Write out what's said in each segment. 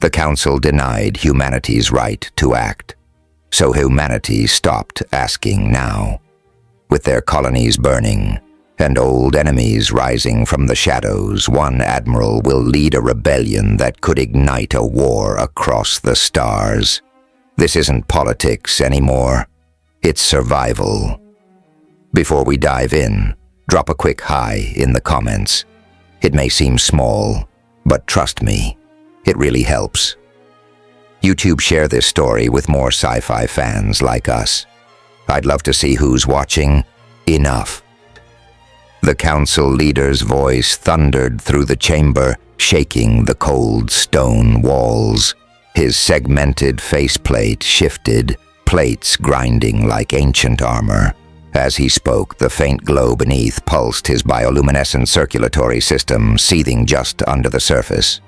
The Council denied humanity's right to act, so humanity stopped asking now. With their colonies burning and old enemies rising from the shadows, one admiral will lead a rebellion that could ignite a war across the stars. This isn't politics anymore. It's survival. Before we dive in, drop a quick hi in the comments. It may seem small, but trust me, it really helps. YouTube, share this story with more sci-fi fans like us. I'd love to see who's watching. Enough. The Council leader's voice thundered through the chamber, shaking the cold stone walls. His segmented faceplate shifted, plates grinding like ancient armor. As he spoke, the faint glow beneath pulsed his bioluminescent circulatory system, seething just under the surface.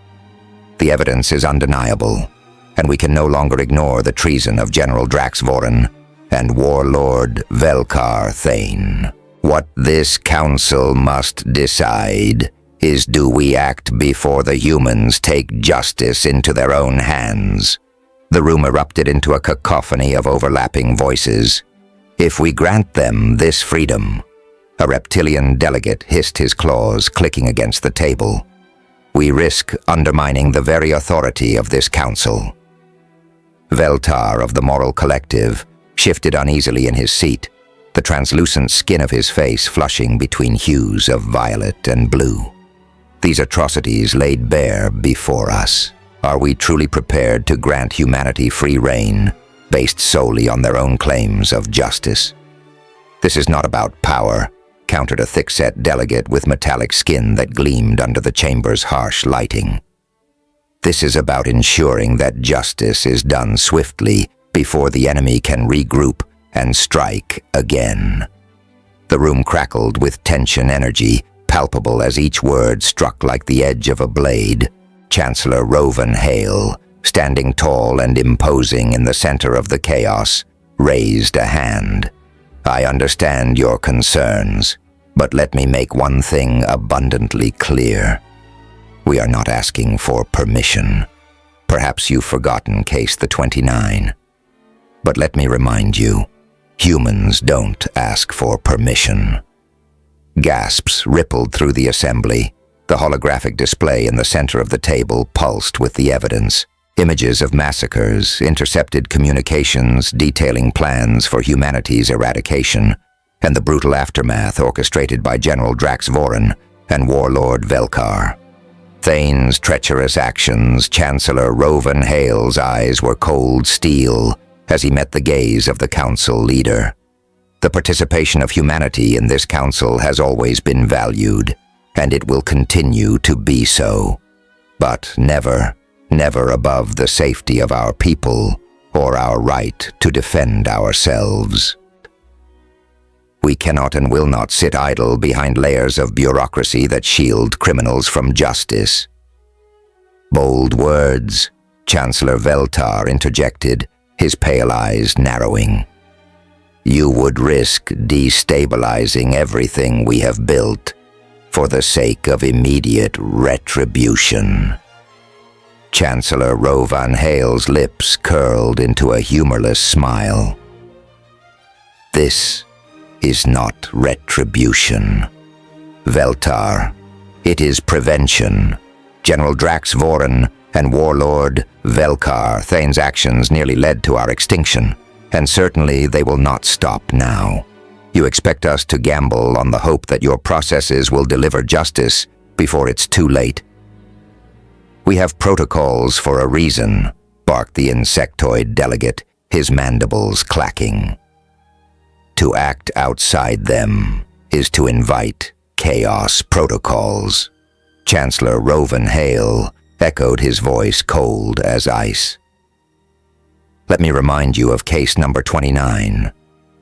The evidence is undeniable, and we can no longer ignore the treason of General Drax Voren and Warlord Velkar Thane. What this council must decide is, do we act before the humans take justice into their own hands? The room erupted into a cacophony of overlapping voices. If we grant them this freedom, a reptilian delegate hissed, his claws clicking against the table, we risk undermining the very authority of this council. Veltar of the Moral Collective shifted uneasily in his seat, the translucent skin of his face flushing between hues of violet and blue. These atrocities laid bare before us. Are we truly prepared to grant humanity free rein, based solely on their own claims of justice? This is not about power, countered a thick-set delegate with metallic skin that gleamed under the chamber's harsh lighting. This is about ensuring that justice is done swiftly before the enemy can regroup and strike again. The room crackled with tension energy, palpable as each word struck like the edge of a blade. Chancellor Rovan Hale, standing tall and imposing in the center of the chaos, raised a hand. I understand your concerns, but let me make one thing abundantly clear. We are not asking for permission. Perhaps you've forgotten Case the 29. But let me remind you, humans don't ask for permission. Gasps rippled through the assembly. The holographic display in the center of the table pulsed with the evidence. Images of massacres, intercepted communications detailing plans for humanity's eradication, and the brutal aftermath orchestrated by General Drax Voren and Warlord Velkar. Thane's treacherous actions. Chancellor Rovan Hale's eyes were cold steel as he met the gaze of the council leader. The participation of humanity in this council has always been valued, and it will continue to be so. But never above the safety of our people or our right to defend ourselves. We cannot and will not sit idle behind layers of bureaucracy that shield criminals from justice. Bold words, Chancellor Veltar interjected, his pale eyes narrowing. You would risk destabilizing everything we have built for the sake of immediate retribution. Chancellor Rovan Hale's lips curled into a humorless smile. This is not retribution, Veltar. It is prevention. General Drax Voren and Warlord Velkar Thane's actions nearly led to our extinction, and certainly they will not stop now. You expect us to gamble on the hope that your processes will deliver justice before it's too late. We have protocols for a reason, barked the insectoid delegate, his mandibles clacking. To act outside them is to invite chaos. Protocols. Chancellor Rovan Hale echoed, his voice cold as ice. Let me remind you of case number 29.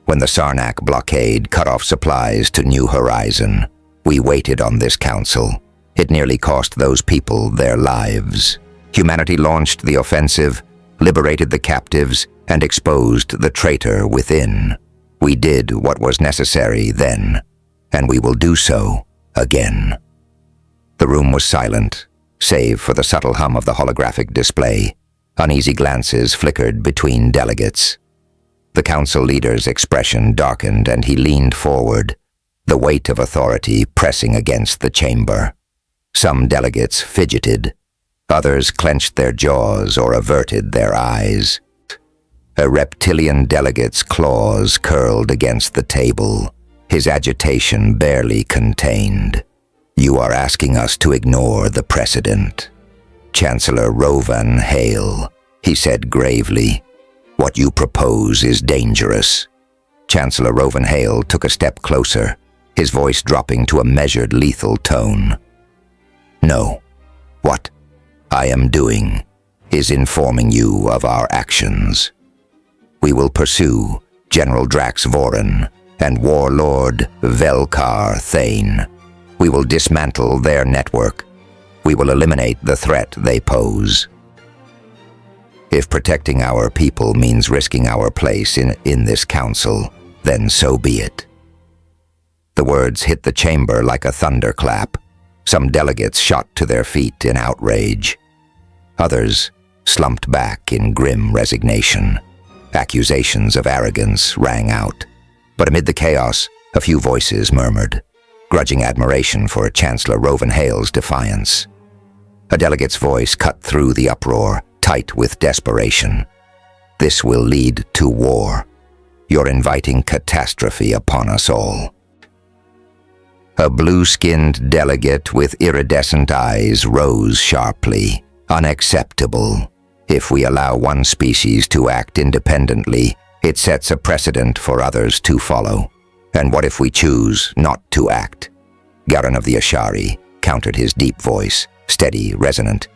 When the Sarnak blockade cut off supplies to New Horizon, we waited on this council. It nearly cost those people their lives. Humanity launched the offensive, liberated the captives, and exposed the traitor within. We did what was necessary then, and we will do so again. The room was silent, save for the subtle hum of the holographic display. Uneasy glances flickered between delegates. The council leader's expression darkened and he leaned forward, the weight of authority pressing against the chamber. Some delegates fidgeted. Others clenched their jaws or averted their eyes. A reptilian delegate's claws curled against the table, his agitation barely contained. "You are asking us to ignore the precedent." "Chancellor Rovan Hale," he said gravely, "what you propose is dangerous." Chancellor Rovan Hale took a step closer, his voice dropping to a measured, lethal tone. "No. What I am doing is informing you of our actions. We will pursue General Drax Voren and Warlord Velkar Thane. We will dismantle their network. We will eliminate the threat they pose. If protecting our people means risking our place in this council, then so be it." The words hit the chamber like a thunderclap. Some delegates shot to their feet in outrage. Others slumped back in grim resignation. Accusations of arrogance rang out. But amid the chaos, a few voices murmured, grudging admiration for Chancellor Rovan Hale's defiance. A delegate's voice cut through the uproar, tight with desperation. "This will lead to war. You're inviting catastrophe upon us all." A blue-skinned delegate with iridescent eyes rose sharply. "Unacceptable. If we allow one species to act independently, it sets a precedent for others to follow. And what if we choose not to act?" Garin of the Ashari countered, his deep voice, steady, resonant.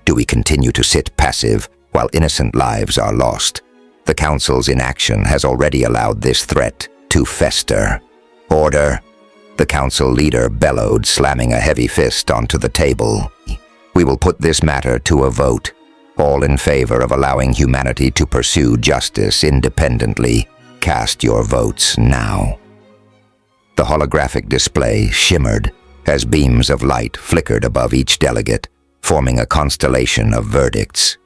"Do we continue to sit passive while innocent lives are lost? The Council's inaction has already allowed this threat to fester." "Order!" the Council leader bellowed, slamming a heavy fist onto the table. "We will put this matter to a vote. All in favor of allowing humanity to pursue justice independently, cast your votes now." The holographic display shimmered as beams of light flickered above each delegate, forming a constellation of verdicts.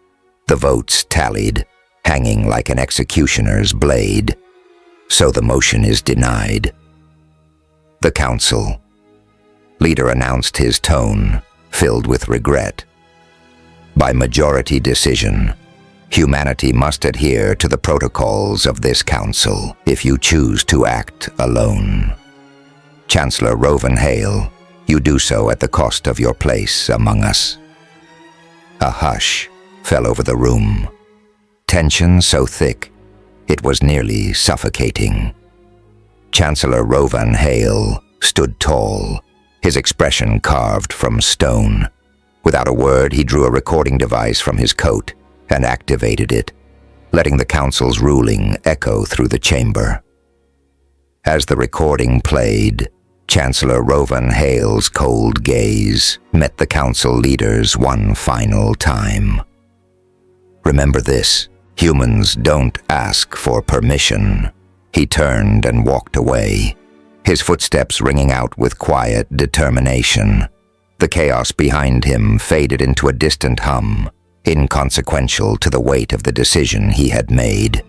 The votes tallied, hanging like an executioner's blade. "So the motion is denied." The Council leader announced, his tone filled with regret. "By majority decision, humanity must adhere to the protocols of this council if you choose to act alone. Chancellor Rovan Hale, you do so at the cost of your place among us." A hush fell over the room, tension so thick it was nearly suffocating. Chancellor Rovan Hale stood tall, his expression carved from stone. Without a word, he drew a recording device from his coat and activated it, letting the Council's ruling echo through the chamber. As the recording played, Chancellor Rovan Hale's cold gaze met the Council leader's one final time. "Remember this, humans don't ask for permission." He turned and walked away, his footsteps ringing out with quiet determination. The chaos behind him faded into a distant hum, inconsequential to the weight of the decision he had made.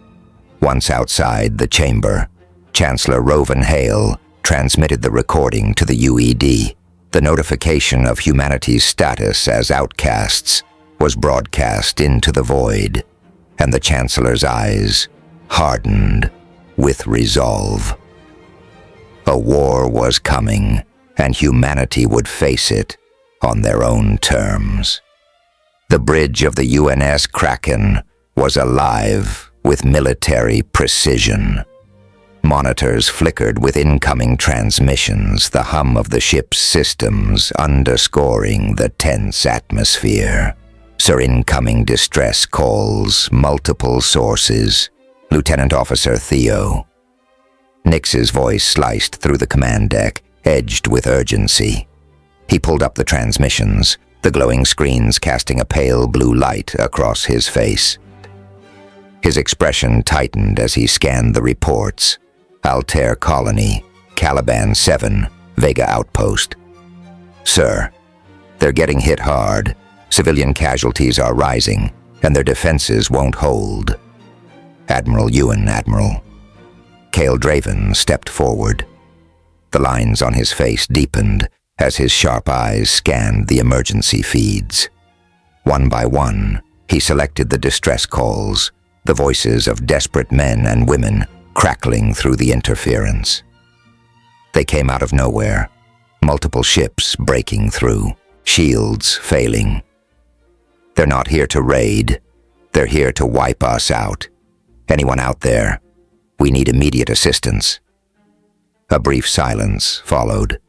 Once outside the chamber, Chancellor Rovan Hale transmitted the recording to the UED. The notification of humanity's status as outcasts was broadcast into the void, and the Chancellor's eyes hardened with resolve. A war was coming, and humanity would face it on their own terms. The bridge of the UNS Kraken was alive with military precision. Monitors flickered with incoming transmissions, the hum of the ship's systems underscoring the tense atmosphere. "Sir, incoming distress calls, multiple sources. Lieutenant Officer Theo." Nix's voice sliced through the command deck, edged with urgency. He pulled up the transmissions, the glowing screens casting a pale blue light across his face. His expression tightened as he scanned the reports. "Altair Colony, Caliban 7, Vega Outpost." "Sir, they're getting hit hard, Civilian casualties are rising, and their defenses won't hold. Admiral Ewan, Admiral. Kale Draven stepped forward. The lines on his face deepened as his sharp eyes scanned the emergency feeds. One by one, he selected the distress calls, the voices of desperate men and women crackling through the interference. They came out of nowhere, multiple ships breaking through, shields failing. They're not here to raid, they're here to wipe us out. Anyone out there? We need immediate assistance. A brief silence followed.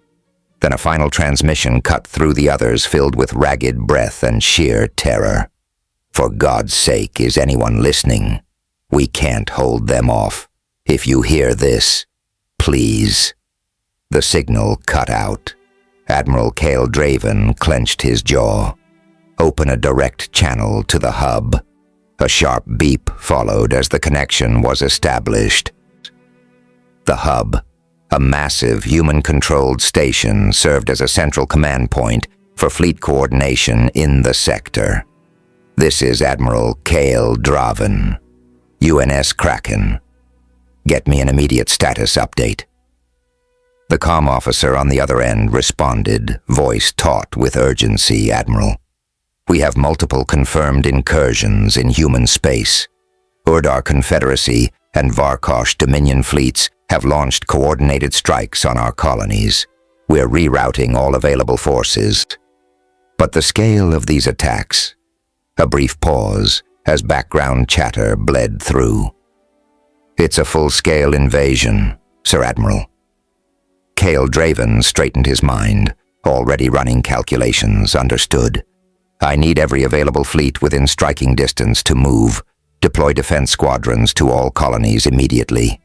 Then a final transmission cut through the others, filled with ragged breath and sheer terror. For God's sake, is anyone listening? We can't hold them off. If you hear this, please. The signal cut out. Admiral Kale Draven clenched his jaw. Open a direct channel to the hub. A sharp beep followed as the connection was established. The hub, a massive human-controlled station, served as a central command point for fleet coordination in the sector. This is Admiral Kale Draven, UNS Kraken. Get me an immediate status update. The comm officer on the other end responded, voice taut with urgency, Admiral. We have multiple confirmed incursions in human space. Urdar Confederacy and Varkosh Dominion fleets have launched coordinated strikes on our colonies. We're rerouting all available forces. But the scale of these attacks... A brief pause as background chatter bled through. It's a full-scale invasion, Sir Admiral. Kale Draven straightened his mind, already running calculations, understood. I need every available fleet within striking distance to move. Deploy defense squadrons to all colonies immediately.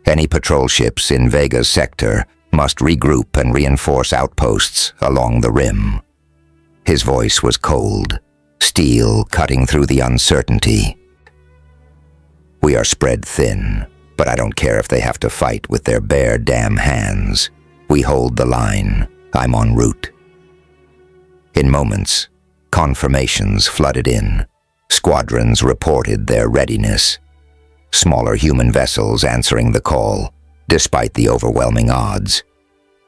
Any patrol ships in Vega's sector must regroup and reinforce outposts along the rim. His voice was cold, steel cutting through the uncertainty. We are spread thin, but I don't care if they have to fight with their bare damn hands. We hold the line. I'm en route. In moments, confirmations flooded in. Squadrons reported their readiness. Smaller human vessels answering the call, despite the overwhelming odds.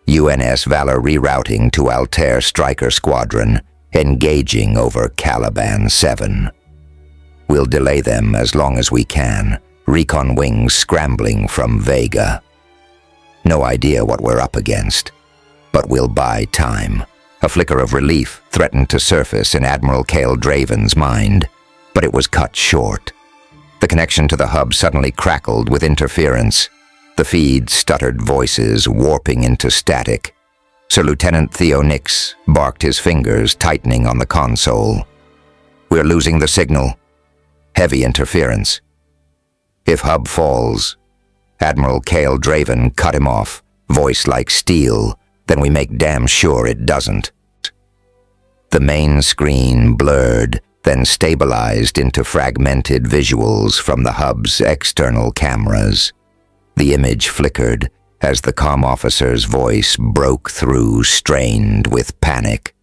UNS Valor rerouting to Altair Striker Squadron, engaging over Caliban 7. We'll delay them as long as we can, recon wings scrambling from Vega. No idea what we're up against, but we'll buy time. A flicker of relief threatened to surface in Admiral Kale Draven's mind, but it was cut short. The connection to the hub suddenly crackled with interference. The feed stuttered voices warping into static. Sir Lieutenant Theo Nix barked, his fingers tightening on the console. We're losing the signal. Heavy interference. If hub falls... Admiral Kale Draven cut him off, voice like steel. Then we make damn sure it doesn't. The main screen blurred, then stabilized into fragmented visuals from the hub's external cameras. The image flickered as the comm officer's voice broke through, strained with panic.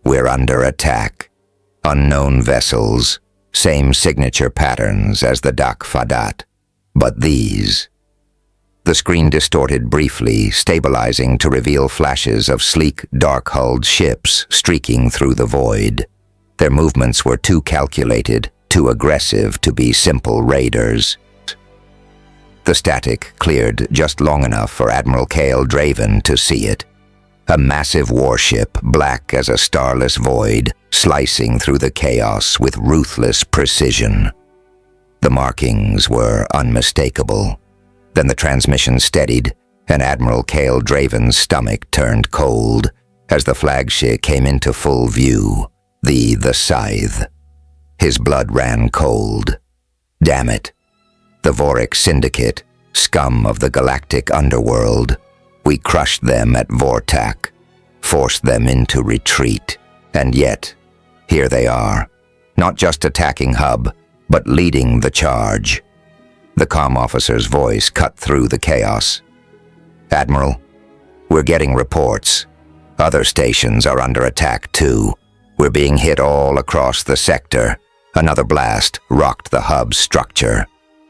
We're under attack. Unknown vessels, same signature patterns as the Dak Fadat, but these... The screen distorted briefly, stabilizing to reveal flashes of sleek, dark-hulled ships streaking through the void. Their movements were too calculated, too aggressive to be simple raiders. The static cleared just long enough for Admiral Kale Draven to see it. A massive warship, black as a starless void, slicing through the chaos with ruthless precision. The markings were unmistakable. Then the transmission steadied, and Admiral Kale Draven's stomach turned cold as the flagship came into full view, the Scythe. His blood ran cold. Damn it. The Vorik Syndicate, scum of the galactic underworld. We crushed them at Vortak, forced them into retreat, and yet, here they are, not just attacking hub, but leading the charge. The comm officer's voice cut through the chaos. Admiral, we're getting reports. Other stations are under attack too. We're being hit all across the sector. Another blast rocked the hub's structure.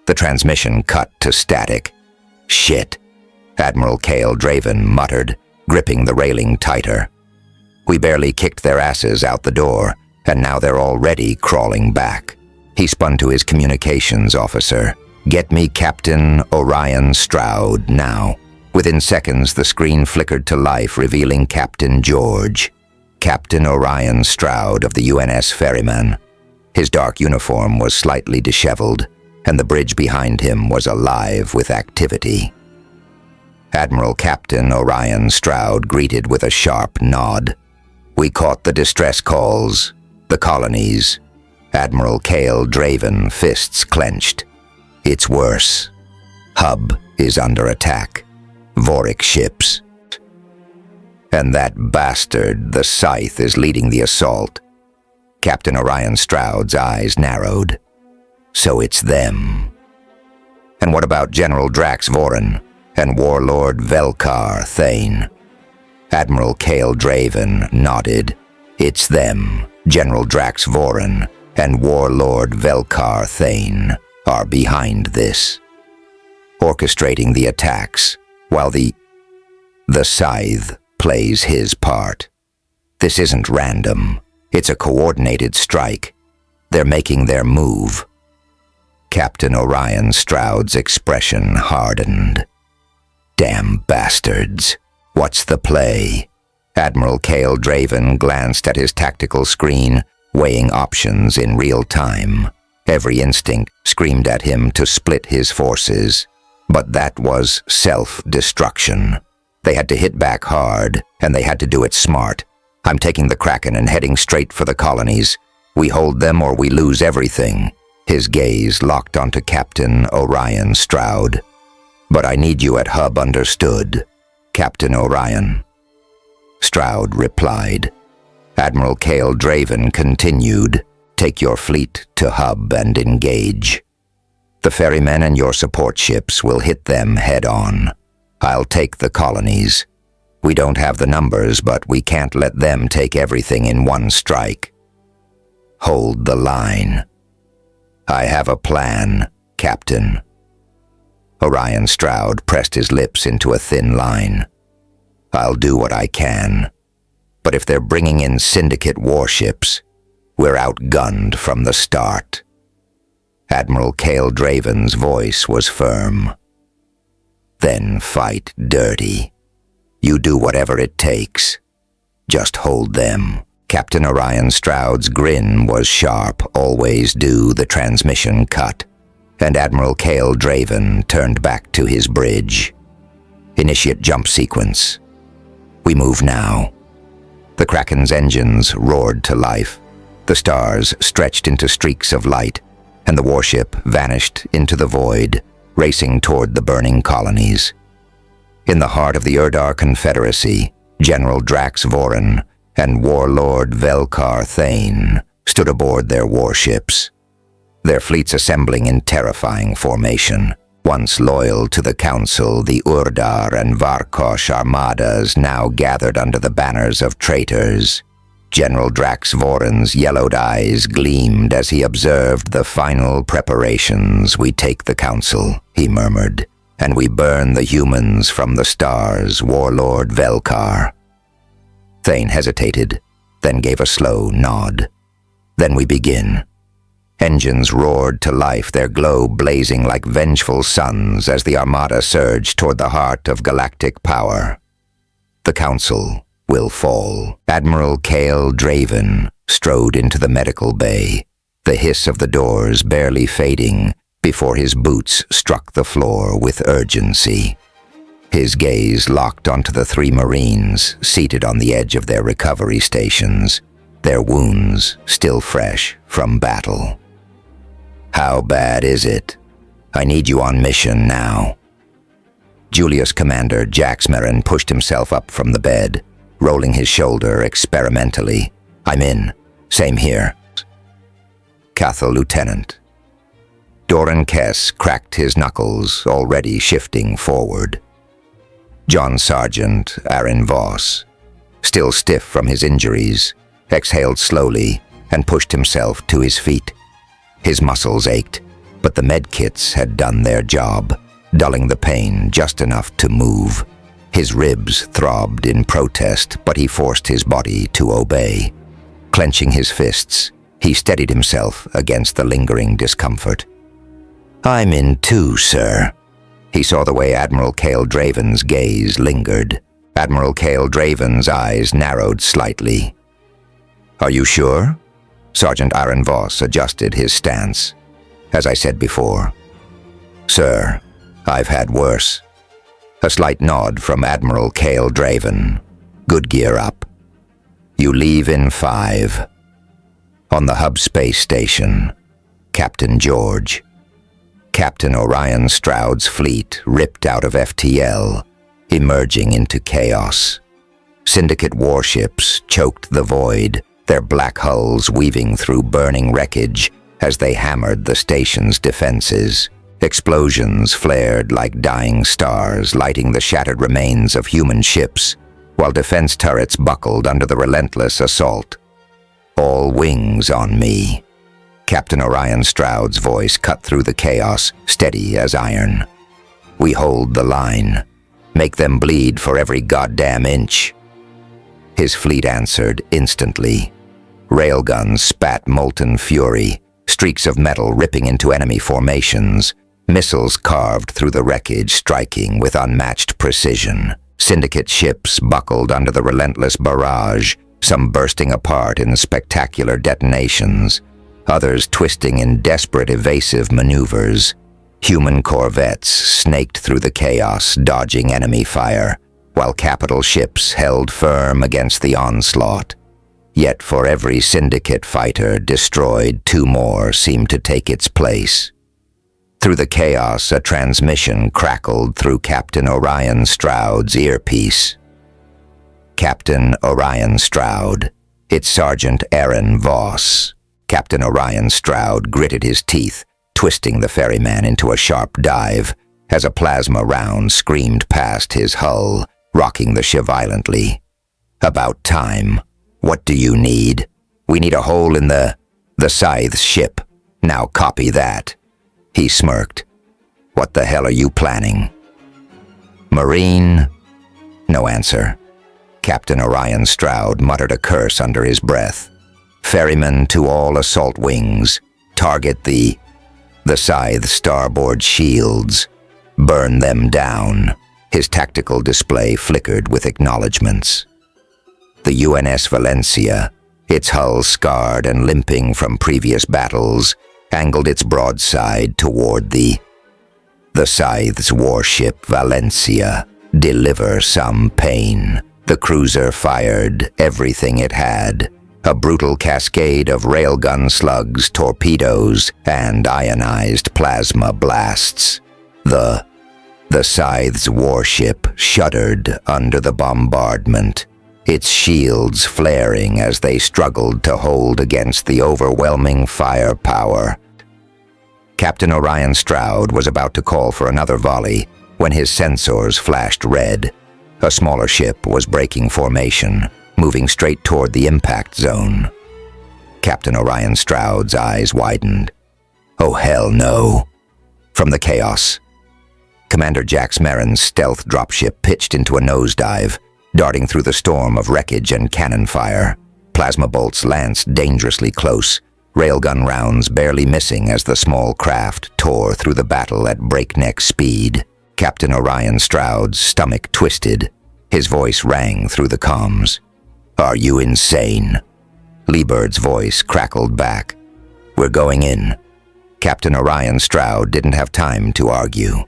The transmission cut to static. Shit, Admiral Cale Draven muttered, gripping the railing tighter. We barely kicked their asses out the door, and now they're already crawling back. He spun to his communications officer. Get me Captain Orion Stroud now. Within seconds, the screen flickered to life, revealing Captain George. Captain Orion Stroud of the UNS Ferryman. His dark uniform was slightly disheveled, and the bridge behind him was alive with activity. Admiral Captain Orion Stroud greeted with a sharp nod. We caught the distress calls. The colonies. Admiral Cale Draven, fists clenched. It's worse. Hub is under attack. Voric ships. And that bastard, the Scythe, is leading the assault. Captain Orion Stroud's eyes narrowed. So it's them. And what about General Drax Voren and Warlord Velkar Thane? Admiral Cale Draven nodded. It's them. General Drax Voren and Warlord Velkar Thane are behind this, orchestrating the attacks, while the Scythe plays his part. This isn't random. It's a coordinated strike. They're making their move. Captain Orion Stroud's expression hardened. Damn bastards. What's the play? Admiral Cale Draven glanced at his tactical screen, weighing options in real time. Every instinct screamed at him to split his forces. But that was self-destruction. They had to hit back hard, and they had to do it smart. I'm taking the Kraken and heading straight for the colonies. We hold them or we lose everything. His gaze locked onto Captain Orion Stroud. But I need you at Hub, understood? Captain Orion. Stroud replied. Admiral Cale Draven continued. Take your fleet to Hub and engage. The ferrymen and your support ships will hit them head-on. I'll take the colonies. We don't have the numbers, but we can't let them take everything in one strike. Hold the line. I have a plan, Captain. Orion Stroud pressed his lips into a thin line. I'll do what I can. But if they're bringing in Syndicate warships, we're outgunned from the start. Admiral Cale Draven's voice was firm. Then fight dirty. You do whatever it takes. Just hold them. Captain Orion Stroud's grin was sharp, always do the transmission cut, and Admiral Cale Draven turned back to his bridge. Initiate jump sequence. We move now. The Kraken's engines roared to life. The stars stretched into streaks of light, and the warship vanished into the void, racing toward the burning colonies. In the heart of the Urdar Confederacy, General Drax Voren and Warlord Velkar Thane stood aboard their warships, their fleets assembling in terrifying formation. Once loyal to the Council, the Urdar and Varkosh armadas now gathered under the banners of traitors. General Drax Voren's yellowed eyes gleamed as he observed the final preparations. We take the Council, he murmured, and we burn the humans from the stars, Warlord Velkar. Thane hesitated, then gave a slow nod. Then we begin. Engines roared to life, their glow blazing like vengeful suns as the armada surged toward the heart of galactic power. The Council will fall. Admiral Cale Draven strode into the medical bay, the hiss of the doors barely fading before his boots struck the floor with urgency. His gaze locked onto the three Marines seated on the edge of their recovery stations, their wounds still fresh from battle. How bad is it? I need you on mission now. Julius Commander Jaxmerin pushed himself up from the bed, rolling his shoulder experimentally. I'm in. Same here. Cathal Lieutenant. Doran Kess cracked his knuckles, already shifting forward. John Sergeant Aaron Voss, still stiff from his injuries, exhaled slowly, and pushed himself to his feet. His muscles ached, but the medkits had done their job, dulling the pain just enough to move. His ribs throbbed in protest, but he forced his body to obey. Clenching his fists, he steadied himself against the lingering discomfort. "I'm in too, sir." He saw the way Admiral Cale Draven's gaze lingered. Admiral Cale Draven's eyes narrowed slightly. "Are you sure?" Sergeant Aaron Voss adjusted his stance. "As I said before, sir, I've had worse." A slight nod from Admiral Cale Draven. "Good, gear up. You leave in 5. On the hub space station, Captain George. Captain Orion Stroud's fleet ripped out of FTL, emerging into chaos. Syndicate warships choked the void, their black hulls weaving through burning wreckage as they hammered the station's defenses. Explosions flared like dying stars, lighting the shattered remains of human ships, while defense turrets buckled under the relentless assault. "All wings on me." Captain Orion Stroud's voice cut through the chaos, steady as iron. "We hold the line. Make them bleed for every goddamn inch." His fleet answered instantly. Railguns spat molten fury, streaks of metal ripping into enemy formations. Missiles carved through the wreckage, striking with unmatched precision. Syndicate ships buckled under the relentless barrage, some bursting apart in spectacular detonations, others twisting in desperate evasive maneuvers. Human corvettes snaked through the chaos, dodging enemy fire, while capital ships held firm against the onslaught. Yet for every Syndicate fighter destroyed, 2 more seemed to take its place. Through the chaos, a transmission crackled through Captain Orion Stroud's earpiece. "Captain Orion Stroud, it's Sergeant Aaron Voss." Captain Orion Stroud gritted his teeth, twisting the ferryman into a sharp dive as a plasma round screamed past his hull, rocking the ship violently. "About time. What do you need?" "We need a hole in the Scythe's ship. Now copy that." He smirked. "What the hell are you planning?" "Marine?" No answer. Captain Orion Stroud muttered a curse under his breath. "Ferryman to all assault wings. Target the Scythe's starboard shields. Burn them down." His tactical display flickered with acknowledgments. The UNS Valencia, its hull scarred and limping from previous battles, angled its broadside toward the Scythe's warship Valencia. Deliver some pain. The cruiser fired everything it had. A brutal cascade of railgun slugs, torpedoes, and ionized plasma blasts. The Scythe's warship shuddered under the bombardment, its shields flaring as they struggled to hold against the overwhelming firepower. Captain Orion Stroud was about to call for another volley when his sensors flashed red. A smaller ship was breaking formation, moving straight toward the impact zone. Captain Orion Stroud's eyes widened. "Oh, hell no." From the chaos, Commander Jax Marin's stealth dropship pitched into a nosedive, darting through the storm of wreckage and cannon fire. Plasma bolts lanced dangerously close, railgun rounds barely missing as the small craft tore through the battle at breakneck speed. Captain Orion Stroud's stomach twisted. His voice rang through the comms. "Are you insane?" Liebert's voice crackled back. "We're going in." Captain Orion Stroud didn't have time to argue.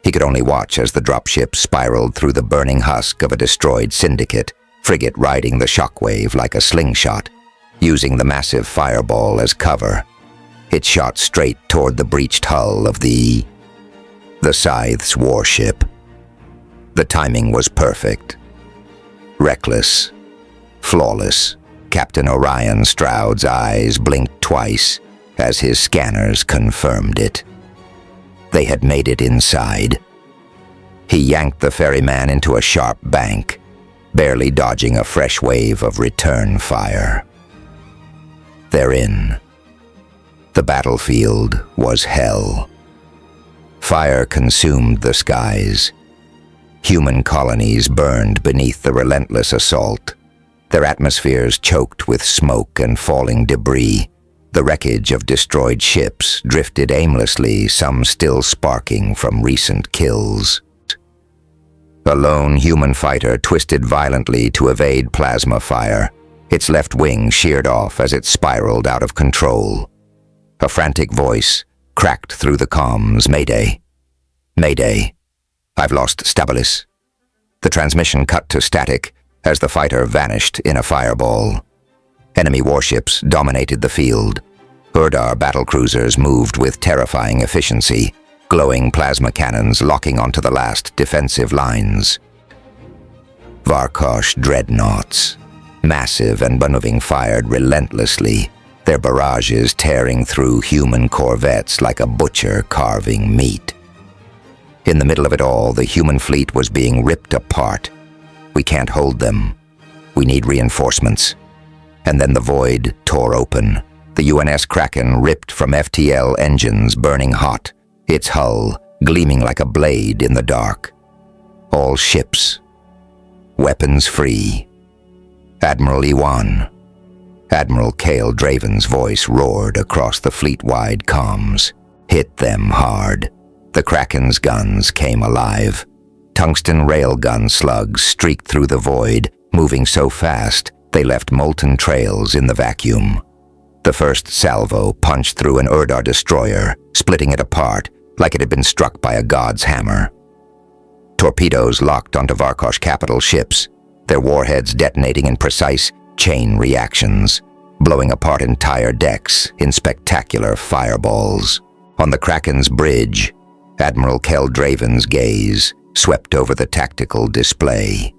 He could only watch as the dropship spiraled through the burning husk of a destroyed Syndicate, frigate riding the shockwave like a slingshot, using the massive fireball as cover. It shot straight toward the breached hull of the Scythe's warship. The timing was perfect. Reckless. Flawless. Captain Orion Stroud's eyes blinked twice as his scanners confirmed it. They had made it inside. He yanked the ferryman into a sharp bank, barely dodging a fresh wave of return fire. they're in. The battlefield was hell. Fire consumed the skies. Human colonies burned beneath the relentless assault, their atmospheres choked with smoke and falling debris. The wreckage of destroyed ships drifted aimlessly, some still sparking from recent kills. A lone human fighter twisted violently to evade plasma fire, its left wing sheared off as it spiraled out of control. A frantic voice cracked through the comms. "Mayday! Mayday! I've lost Stabilis." The transmission cut to static as the fighter vanished in a fireball. Enemy warships dominated the field. Urdar battlecruisers moved with terrifying efficiency, glowing plasma cannons locking onto the last defensive lines. Varkosh dreadnoughts, massive and unmoving, fired relentlessly, their barrages tearing through human corvettes like a butcher carving meat. In the middle of it all, the human fleet was being ripped apart. "We can't hold them. We need reinforcements." And then the void tore open. The UNS Kraken ripped from FTL engines burning hot, its hull gleaming like a blade in the dark. All ships, weapons free. "Admiral Iwan." Admiral Cale Draven's voice roared across the fleet-wide comms. "Hit them hard." The Kraken's guns came alive. Tungsten railgun slugs streaked through the void, moving so fast they left molten trails in the vacuum. The first salvo punched through an Urdar destroyer, splitting it apart like it had been struck by a god's hammer. Torpedoes locked onto Varkosh capital ships, their warheads detonating in precise chain reactions, blowing apart entire decks in spectacular fireballs. On the Kraken's bridge, Admiral Cale Draven's gaze swept over the tactical display,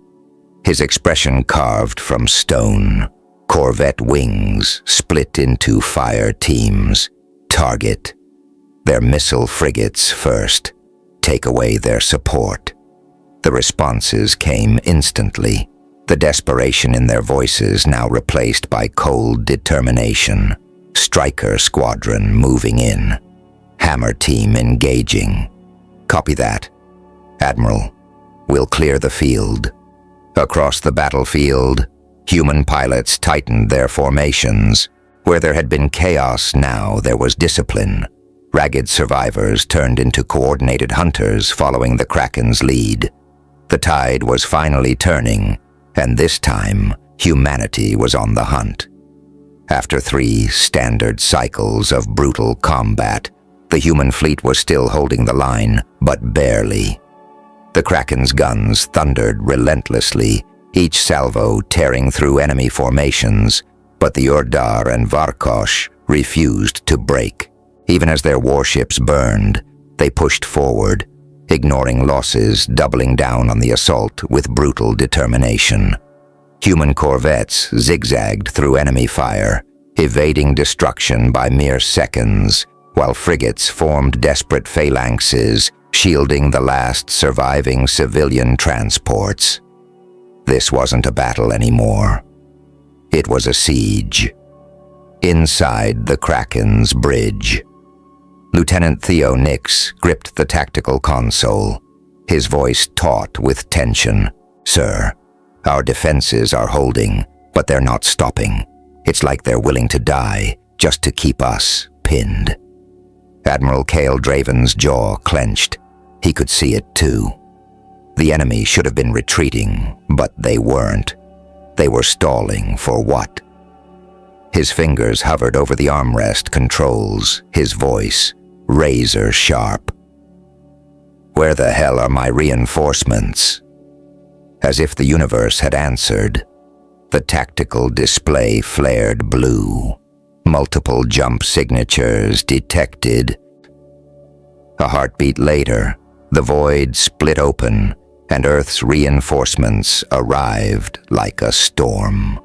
his expression carved from stone. Corvette wings split into fire teams. Target their missile frigates first. Take away their support. The responses came instantly, the desperation in their voices now replaced by cold determination. Striker squadron moving in. Hammer team engaging. "Copy that. Admiral, we'll clear the field." Across the battlefield, human pilots tightened their formations. Where there had been chaos, now there was discipline. Ragged survivors turned into coordinated hunters following the Kraken's lead. The tide was finally turning, and this time, humanity was on the hunt. After 3 standard cycles of brutal combat, the human fleet was still holding the line, but barely. The Kraken's guns thundered relentlessly, each salvo tearing through enemy formations, but the Urdar and Varkosh refused to break. Even as their warships burned, they pushed forward, ignoring losses, doubling down on the assault with brutal determination. Human corvettes zigzagged through enemy fire, evading destruction by mere seconds, while frigates formed desperate phalanxes, shielding the last surviving civilian transports. This wasn't a battle anymore. It was a siege. Inside the Kraken's bridge, Lieutenant Theo Nix gripped the tactical console, his voice taut with tension. "Sir, our defenses are holding, but they're not stopping. It's like they're willing to die just to keep us pinned." Admiral Cale Draven's jaw clenched. He could see it too. The enemy should have been retreating, but they weren't. They were stalling for what? His fingers hovered over the armrest controls, his voice razor sharp. "Where the hell are my reinforcements?" As if the universe had answered, the tactical display flared blue. Multiple jump signatures detected. A heartbeat later, the void split open, and Earth's reinforcements arrived like a storm.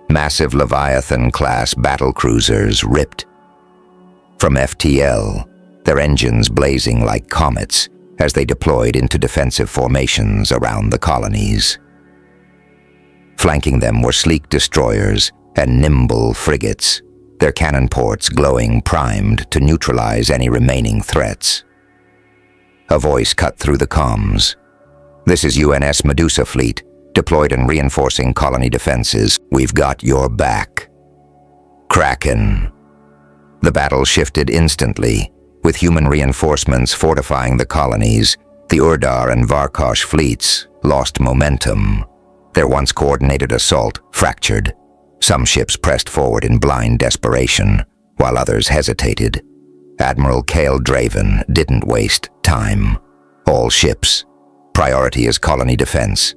Massive Leviathan-class battlecruisers ripped from FTL, their engines blazing like comets as they deployed into defensive formations around the colonies. Flanking them were sleek destroyers, and nimble frigates, their cannon ports glowing primed to neutralize any remaining threats. A voice cut through the comms. "This is UNS Medusa fleet, deployed and reinforcing colony defenses. We've got your back." Kraken. The battle shifted instantly, with human reinforcements fortifying the colonies. The Urdar and Varkosh fleets lost momentum. Their once coordinated assault fractured. Some ships pressed forward in blind desperation, while others hesitated. Admiral Cale Draven didn't waste time. All ships. Priority is colony defense.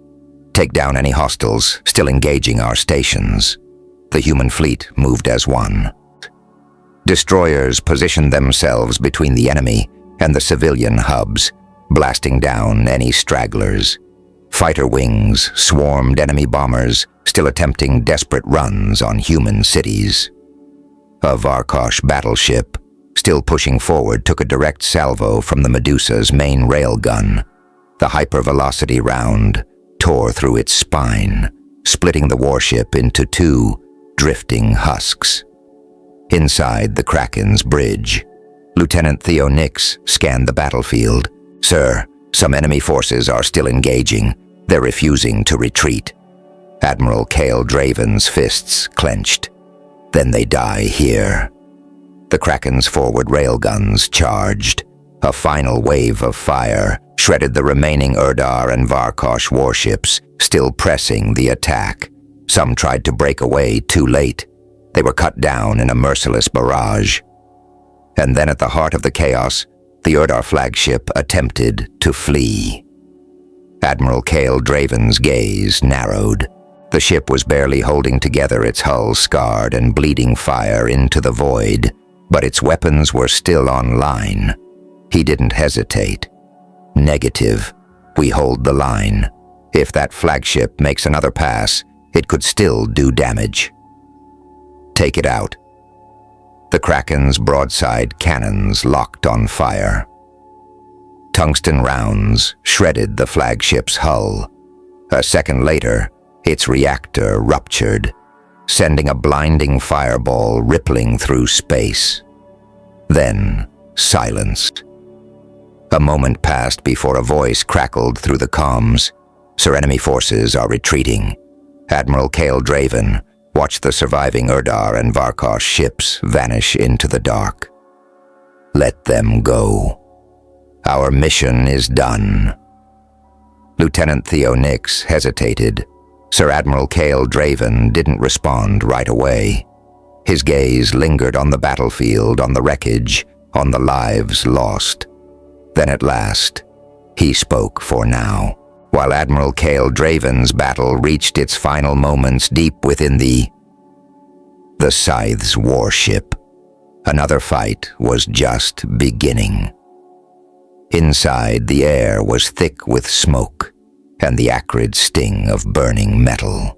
Take down any hostiles still engaging our stations. The human fleet moved as one. Destroyers positioned themselves between the enemy and the civilian hubs, blasting down any stragglers. Fighter wings swarmed enemy bombers, still attempting desperate runs on human cities. A Varkosh battleship, still pushing forward, took a direct salvo from the Medusa's main railgun. The hypervelocity round tore through its spine, splitting the warship into two drifting husks. Inside the Kraken's bridge, Lieutenant Theo Nix scanned the battlefield. "Sir, some enemy forces are still engaging. They're refusing to retreat." Admiral Cale Draven's fists clenched. "Then they die here." The Kraken's forward railguns charged. A final wave of fire shredded the remaining Urdar and Varkosh warships, still pressing the attack. Some tried to break away too late. They were cut down in a merciless barrage. And then at the heart of the chaos, the Urdar flagship attempted to flee. Admiral Cale Draven's gaze narrowed. The ship was barely holding together, its hull scarred and bleeding fire into the void, but its weapons were still online. He didn't hesitate. "Negative. We hold the line. If that flagship makes another pass, it could still do damage." "Take it out." The Kraken's broadside cannons locked on fire. Tungsten rounds shredded the flagship's hull. A second later, its reactor ruptured, sending a blinding fireball rippling through space. Then, silence. A moment passed before a voice crackled through the comms. "Sir, enemy forces are retreating." Admiral Cale Draven watched the surviving Urdar and Varkosh ships vanish into the dark. "Let them go. Our mission is done." Lieutenant Theo Nix hesitated. Sir Admiral Cale Draven didn't respond right away. His gaze lingered on the battlefield, on the wreckage, on the lives lost. Then at last, he spoke for now. While Admiral Cale Draven's battle reached its final moments deep within the Scythe's warship, another fight was just beginning. Inside, the air was thick with smoke and the acrid sting of burning metal.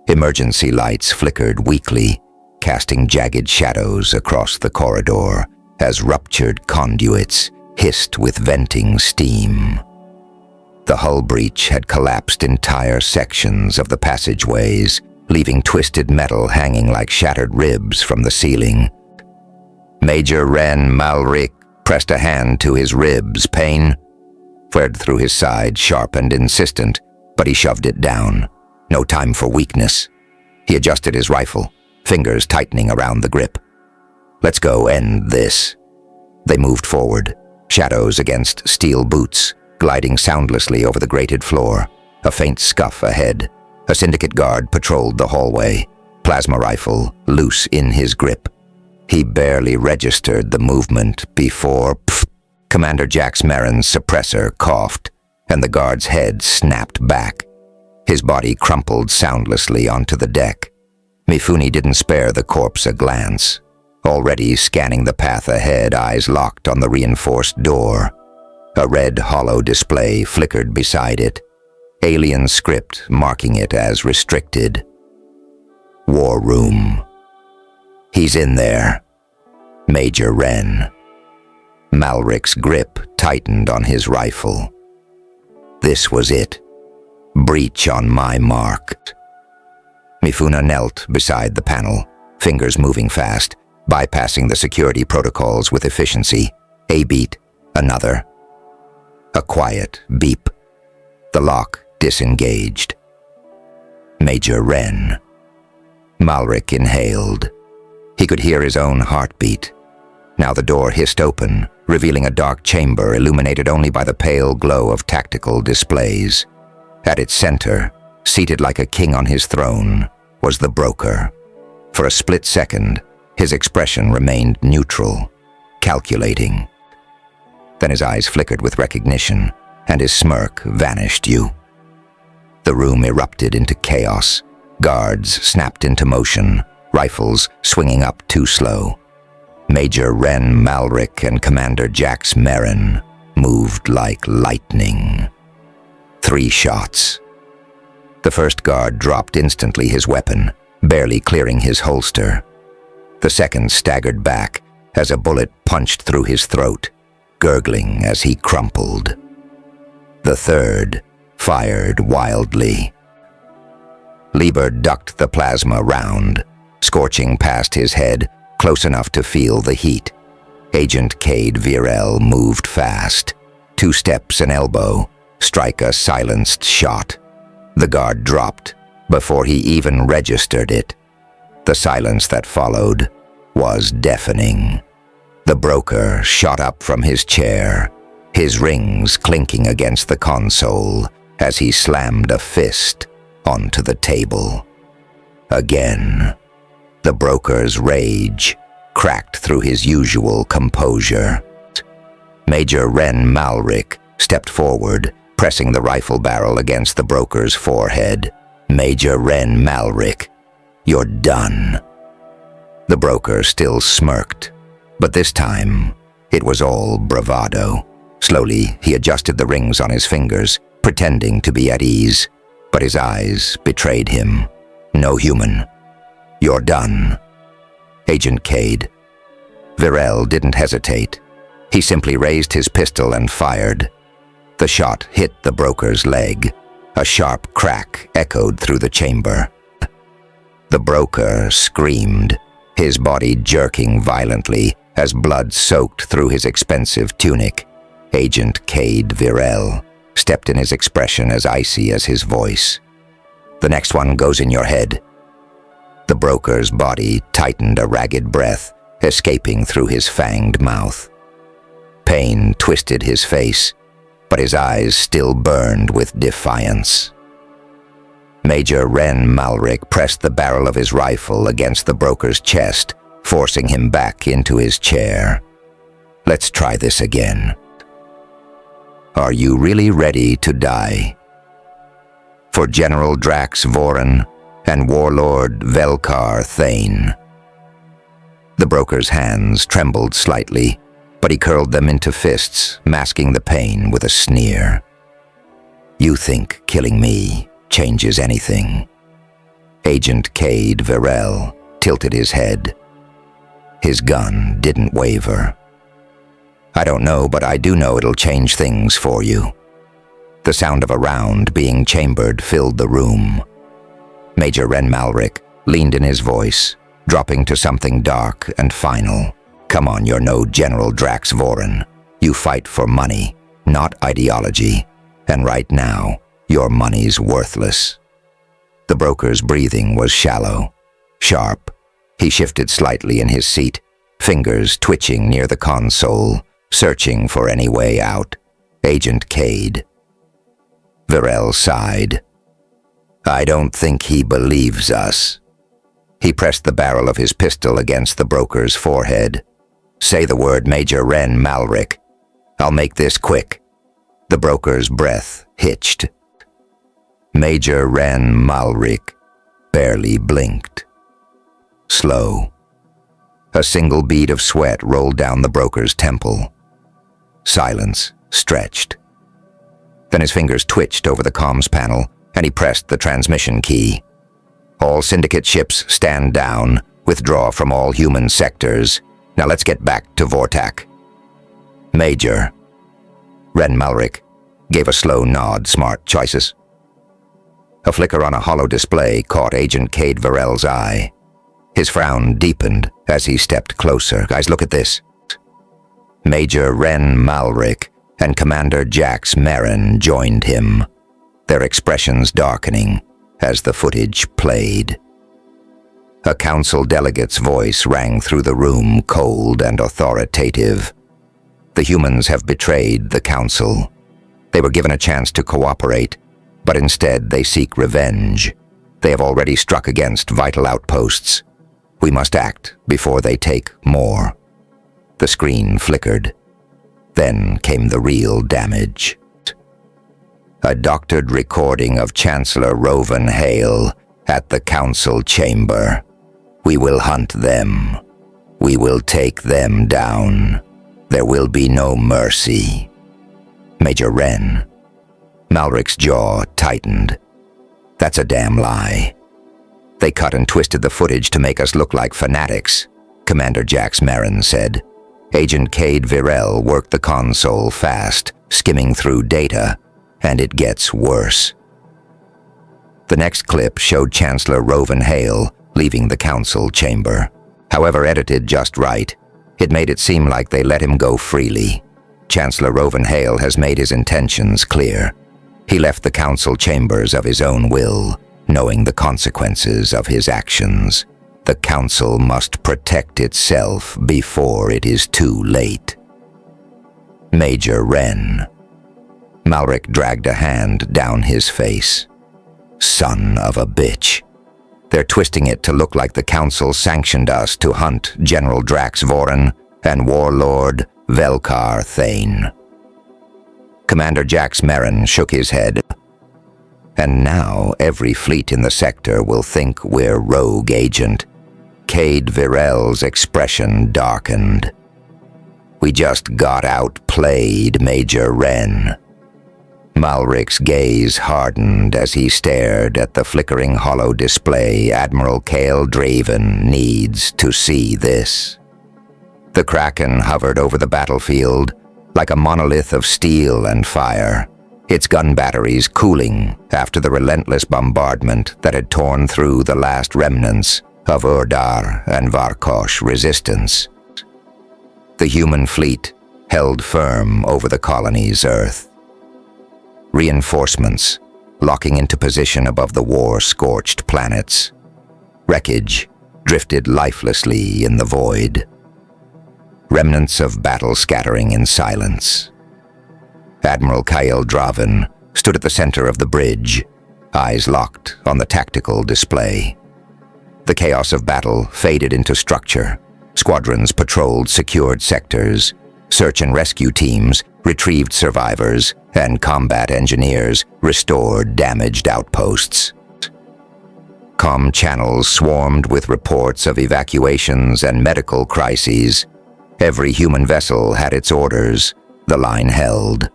Emergency lights flickered weakly, casting jagged shadows across the corridor as ruptured conduits hissed with venting steam. The hull breach had collapsed entire sections of the passageways, leaving twisted metal hanging like shattered ribs from the ceiling. Major Ren Malric pressed a hand to his ribs. Pain flared through his side, sharp and insistent, but he shoved it down. No time for weakness. He adjusted his rifle, fingers tightening around the grip. "Let's go end this." They moved forward, shadows against steel boots, gliding soundlessly over the grated floor. A faint scuff ahead. A syndicate guard patrolled the hallway, plasma rifle loose in his grip. He barely registered the movement before Commander Jax Marin's suppressor coughed, and the guard's head snapped back. His body crumpled soundlessly onto the deck. Mifune didn't spare the corpse a glance. Already scanning the path ahead, eyes locked on the reinforced door. A red hollow display flickered beside it, alien script marking it as restricted. "War room. He's in there. Major Ren." Malric's grip tightened on his rifle. This was it. Breach on my mark. Mifuna knelt beside the panel, fingers moving fast, bypassing the security protocols with efficiency. A beat, another. A quiet beep. The lock disengaged. Major Wren. Malric inhaled. He could hear his own heartbeat. Now the door hissed open, revealing a dark chamber illuminated only by the pale glow of tactical displays. At its center, seated like a king on his throne, was the broker. For a split second, his expression remained neutral, calculating. Then his eyes flickered with recognition, and his smirk vanished. The room erupted into chaos. Guards snapped into motion, rifles swinging up too slow. Major Wren Malric and Commander Jax Merrin moved like lightning. 3 shots. The first guard dropped instantly, his weapon barely clearing his holster. The second staggered back as a bullet punched through his throat, gurgling as he crumpled. The third fired wildly. Lieber ducked the plasma round, scorching past his head, close enough to feel the heat. Agent Cade Virel moved fast. 2 steps an elbow, strike a silenced shot. The guard dropped before he even registered it. The silence that followed was deafening. The broker shot up from his chair, his rings clinking against the console as he slammed a fist onto the table. Again, the broker's rage cracked through his usual composure. Major Wren Malric stepped forward, pressing the rifle barrel against the broker's forehead. Major Wren Malric, you're done. The broker still smirked, but this time it was all bravado. Slowly, he adjusted the rings on his fingers, pretending to be at ease, but his eyes betrayed him. No human. You're done. Agent Cade. Virel didn't hesitate. He simply raised his pistol and fired. The shot hit the broker's leg. A sharp crack echoed through the chamber. The broker screamed, his body jerking violently as blood soaked through his expensive tunic. Agent Cade Virel stepped in, his expression as icy as his voice. The next one goes in your head. The broker's body tightened, a ragged breath escaping through his fanged mouth. Pain twisted his face, but his eyes still burned with defiance. Major Wren Malric pressed the barrel of his rifle against the broker's chest, forcing him back into his chair. Let's try this again. Are you really ready to die? For General Drax Voren and Warlord Velkar Thane. The broker's hands trembled slightly, but he curled them into fists, masking the pain with a sneer. You think killing me changes anything? Agent Cade Virel tilted his head. His gun didn't waver. I don't know, but I do know it'll change things for you. The sound of a round being chambered filled the room. Major Wren Malric leaned in his voice, dropping to something dark and final. Come on, you're no General Drax Voren. You fight for money, not ideology. And right now, your money's worthless. The broker's breathing was shallow, sharp. He shifted slightly in his seat, fingers twitching near the console, searching for any way out. Agent Cade. Virel sighed. I don't think he believes us. He pressed the barrel of his pistol against the broker's forehead. Say the word, Major Wren Malric. I'll make this quick. The broker's breath hitched. Major Wren Malric barely blinked. Slow. A single bead of sweat rolled down the broker's temple. Silence stretched. Then his fingers twitched over the comms panel, and he pressed the transmission key. All Syndicate ships stand down, withdraw from all human sectors. Now let's get back to Vortak. Major. Wren Malric gave a slow nod. Smart choices. A flicker on a hollow display caught Agent Cade Varel's eye. His frown deepened as he stepped closer. "Guys, look at this." Major Ren Malric and Commander Jax Merrin joined him, their expressions darkening as the footage played. A council delegate's voice rang through the room, cold and authoritative. "The humans have betrayed the council. They were given a chance to cooperate, but instead they seek revenge. They have already struck against vital outposts. We must act before they take more." The screen flickered. Then came the real damage. A doctored recording of Chancellor Rovan Hale at the council chamber. "We will hunt them. We will take them down. There will be no mercy." Major Ren. Malric's jaw tightened. "That's a damn lie. They cut and twisted the footage to make us look like fanatics," Commander Jax Merrin said. Agent Cade Varel worked the console fast, skimming through data, and it gets worse. The next clip showed Chancellor Rovan Hale leaving the council chamber. However edited just right, it made it seem like they let him go freely. Chancellor Rovan Hale has made his intentions clear. He left the council chambers of his own will, knowing the consequences of his actions. The council must protect itself before it is too late. Major Ren. Malric dragged a hand down his face. "Son of a bitch. They're twisting it to look like the council sanctioned us to hunt General Drax Voren and Warlord Velkar Thane." Commander Jax Merrin shook his head. "And now every fleet in the sector will think we're rogue agent." Cade Varel's expression darkened. "We just got outplayed, Major Ren." Malric's gaze hardened as he stared at the flickering hollow display. "Admiral Cale Draven needs to see this." The Kraken hovered over the battlefield like a monolith of steel and fire, its gun batteries cooling after the relentless bombardment that had torn through the last remnants of Urdar and Varkosh resistance. The human fleet held firm over the colony's earth. Reinforcements locking into position above the war-scorched planets. Wreckage drifted lifelessly in the void. Remnants of battle scattering in silence. Admiral Kyle Draven stood at the center of the bridge, eyes locked on the tactical display. The chaos of battle faded into structure. Squadrons patrolled secured sectors. Search and rescue teams retrieved survivors, and combat engineers restored damaged outposts. Comm channels swarmed with reports of evacuations and medical crises. Every human vessel had its orders. The line held.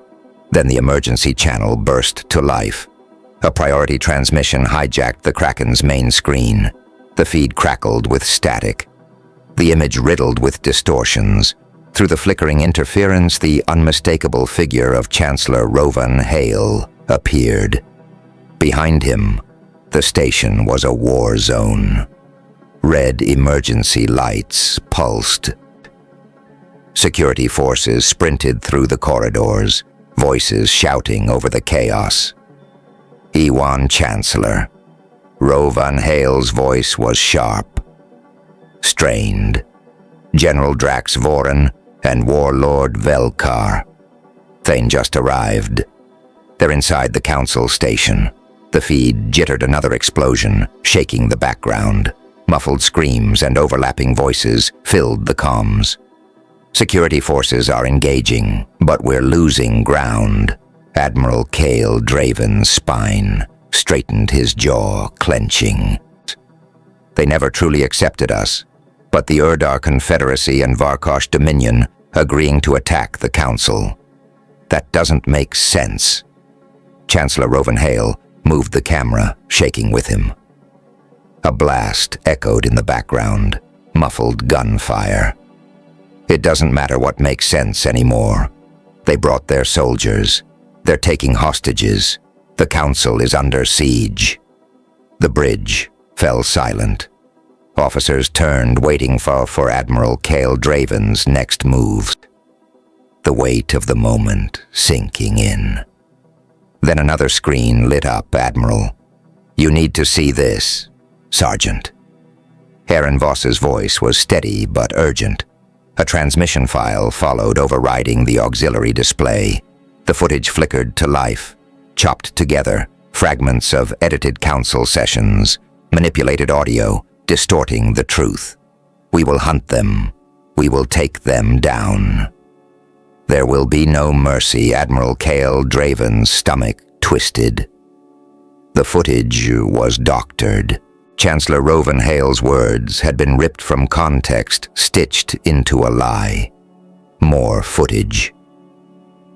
Then the emergency channel burst to life. A priority transmission hijacked the Kraken's main screen. The feed crackled with static, the image riddled with distortions. Through the flickering interference, the unmistakable figure of Chancellor Rovan Hale appeared. Behind him, the station was a war zone. Red emergency lights pulsed. Security forces sprinted through the corridors, voices shouting over the chaos. "Ewan Chancellor." Rovan Hale's voice was sharp, strained. "General Drax Voren and Warlord Velkar. Thane just arrived. They're inside the council station." The feed jittered another explosion, shaking the background. Muffled screams and overlapping voices filled the comms. "Security forces are engaging, but we're losing ground." Admiral Cale Draven's spine straightened, his jaw clenching. "They never truly accepted us, but the Urdar Confederacy and Varkosh Dominion agreeing to attack the Council. That doesn't make sense." Chancellor Rovan Hale moved the camera, shaking with him. A blast echoed in the background, muffled gunfire. "It doesn't matter what makes sense anymore. They brought their soldiers. They're taking hostages. The council is under siege. The bridge fell silent. Officers turned, waiting for Admiral Cale Draven's next moves. The weight of the moment sinking in. Then another screen lit up. "Admiral, you need to see this, Sergeant." Aaron Voss's voice was steady but urgent. A transmission file followed, overriding the auxiliary display. The footage flickered to life, chopped together, fragments of edited council sessions, manipulated audio, distorting the truth. "We will hunt them. We will take them down. There will be no mercy." Admiral Cale Draven's stomach twisted. The footage was doctored. Chancellor Rovenhale's words had been ripped from context, stitched into a lie. More footage.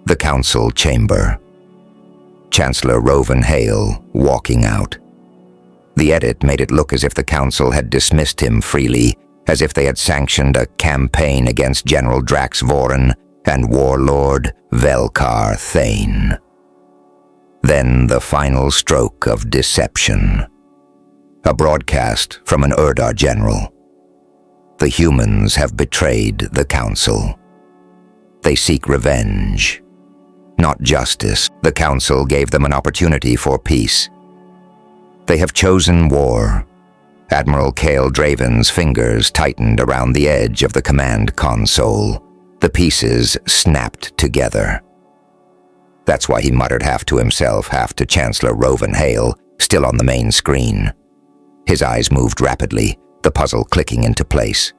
The council chamber. Chancellor Rovenhale walking out. The edit made it look as if the council had dismissed him freely, as if they had sanctioned a campaign against General Drax Voren and Warlord Velkar Thane. Then the final stroke of deception. A broadcast from an Urdar general. "The humans have betrayed the council. They seek revenge, not justice. The council gave them an opportunity for peace. They have chosen war." Admiral Cale Draven's fingers tightened around the edge of the command console. The pieces snapped together. That's why he muttered, half to himself, half to Chancellor Rovenhale, still on the main screen. His eyes moved rapidly, the puzzle clicking into place.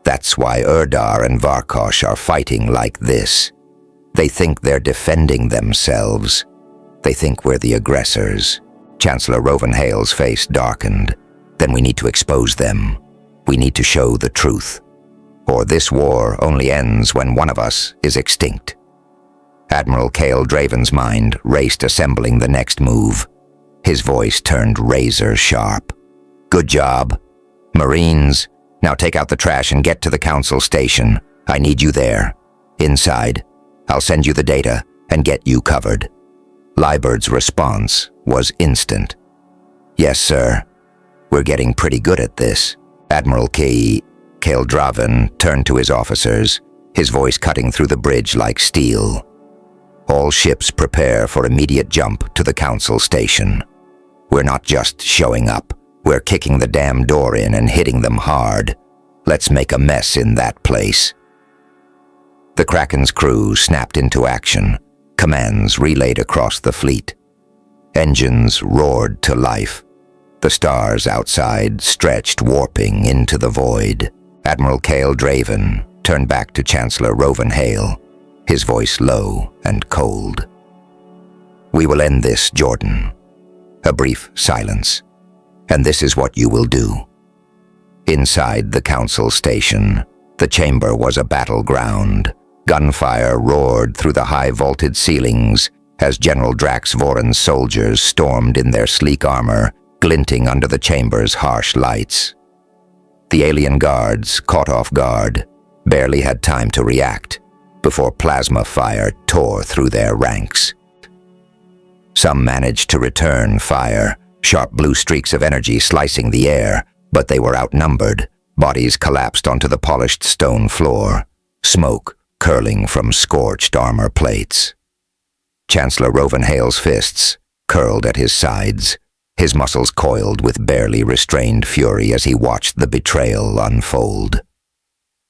That's why Urdar and Varkosh are fighting like this. They think they're defending themselves. They think we're the aggressors. Chancellor Rovenhale's face darkened. Then we need to expose them. We need to show the truth. Or this war only ends when one of us is extinct. Admiral Cale Draven's mind raced, assembling the next move. His voice turned razor sharp. "Good job. Marines, now take out the trash and get to the council station. I need you there. Inside. I'll send you the data and get you covered." Liebert's response was instant. "Yes, sir. We're getting pretty good at this." Admiral Cale Draven turned to his officers, his voice cutting through the bridge like steel. "All ships prepare for immediate jump to the council station. We're not just showing up. We're kicking the damn door in and hitting them hard. Let's make a mess in that place." The Kraken's crew snapped into action, commands relayed across the fleet. Engines roared to life. The stars outside stretched, warping into the void. Admiral Cale Draven turned back to Chancellor Rovenhale, his voice low and cold. "We will end this, Jordan." A brief silence. "And this is what you will do." Inside the council station, the chamber was a battleground. Gunfire roared through the high-vaulted ceilings as General Drax Voren's soldiers stormed in their sleek armor, glinting under the chamber's harsh lights. The alien guards, caught off guard, barely had time to react before plasma fire tore through their ranks. Some managed to return fire, sharp blue streaks of energy slicing the air, but they were outnumbered. Bodies collapsed onto the polished stone floor, smoke curling from scorched armor plates. Chancellor Rovenhale's fists curled at his sides, his muscles coiled with barely restrained fury as he watched the betrayal unfold.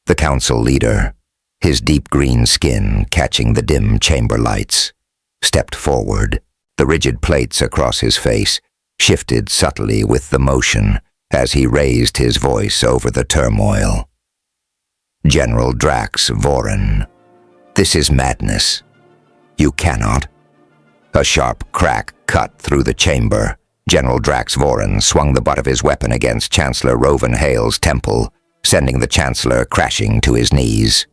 The council leader, his deep green skin catching the dim chamber lights, stepped forward. The rigid plates across his face shifted subtly with the motion as he raised his voice over the turmoil. "General Drax Voren, this is madness. You cannot." A sharp crack cut through the chamber. General Drax Voren swung the butt of his weapon against Chancellor Rovenhale's temple, sending the Chancellor crashing to his knees.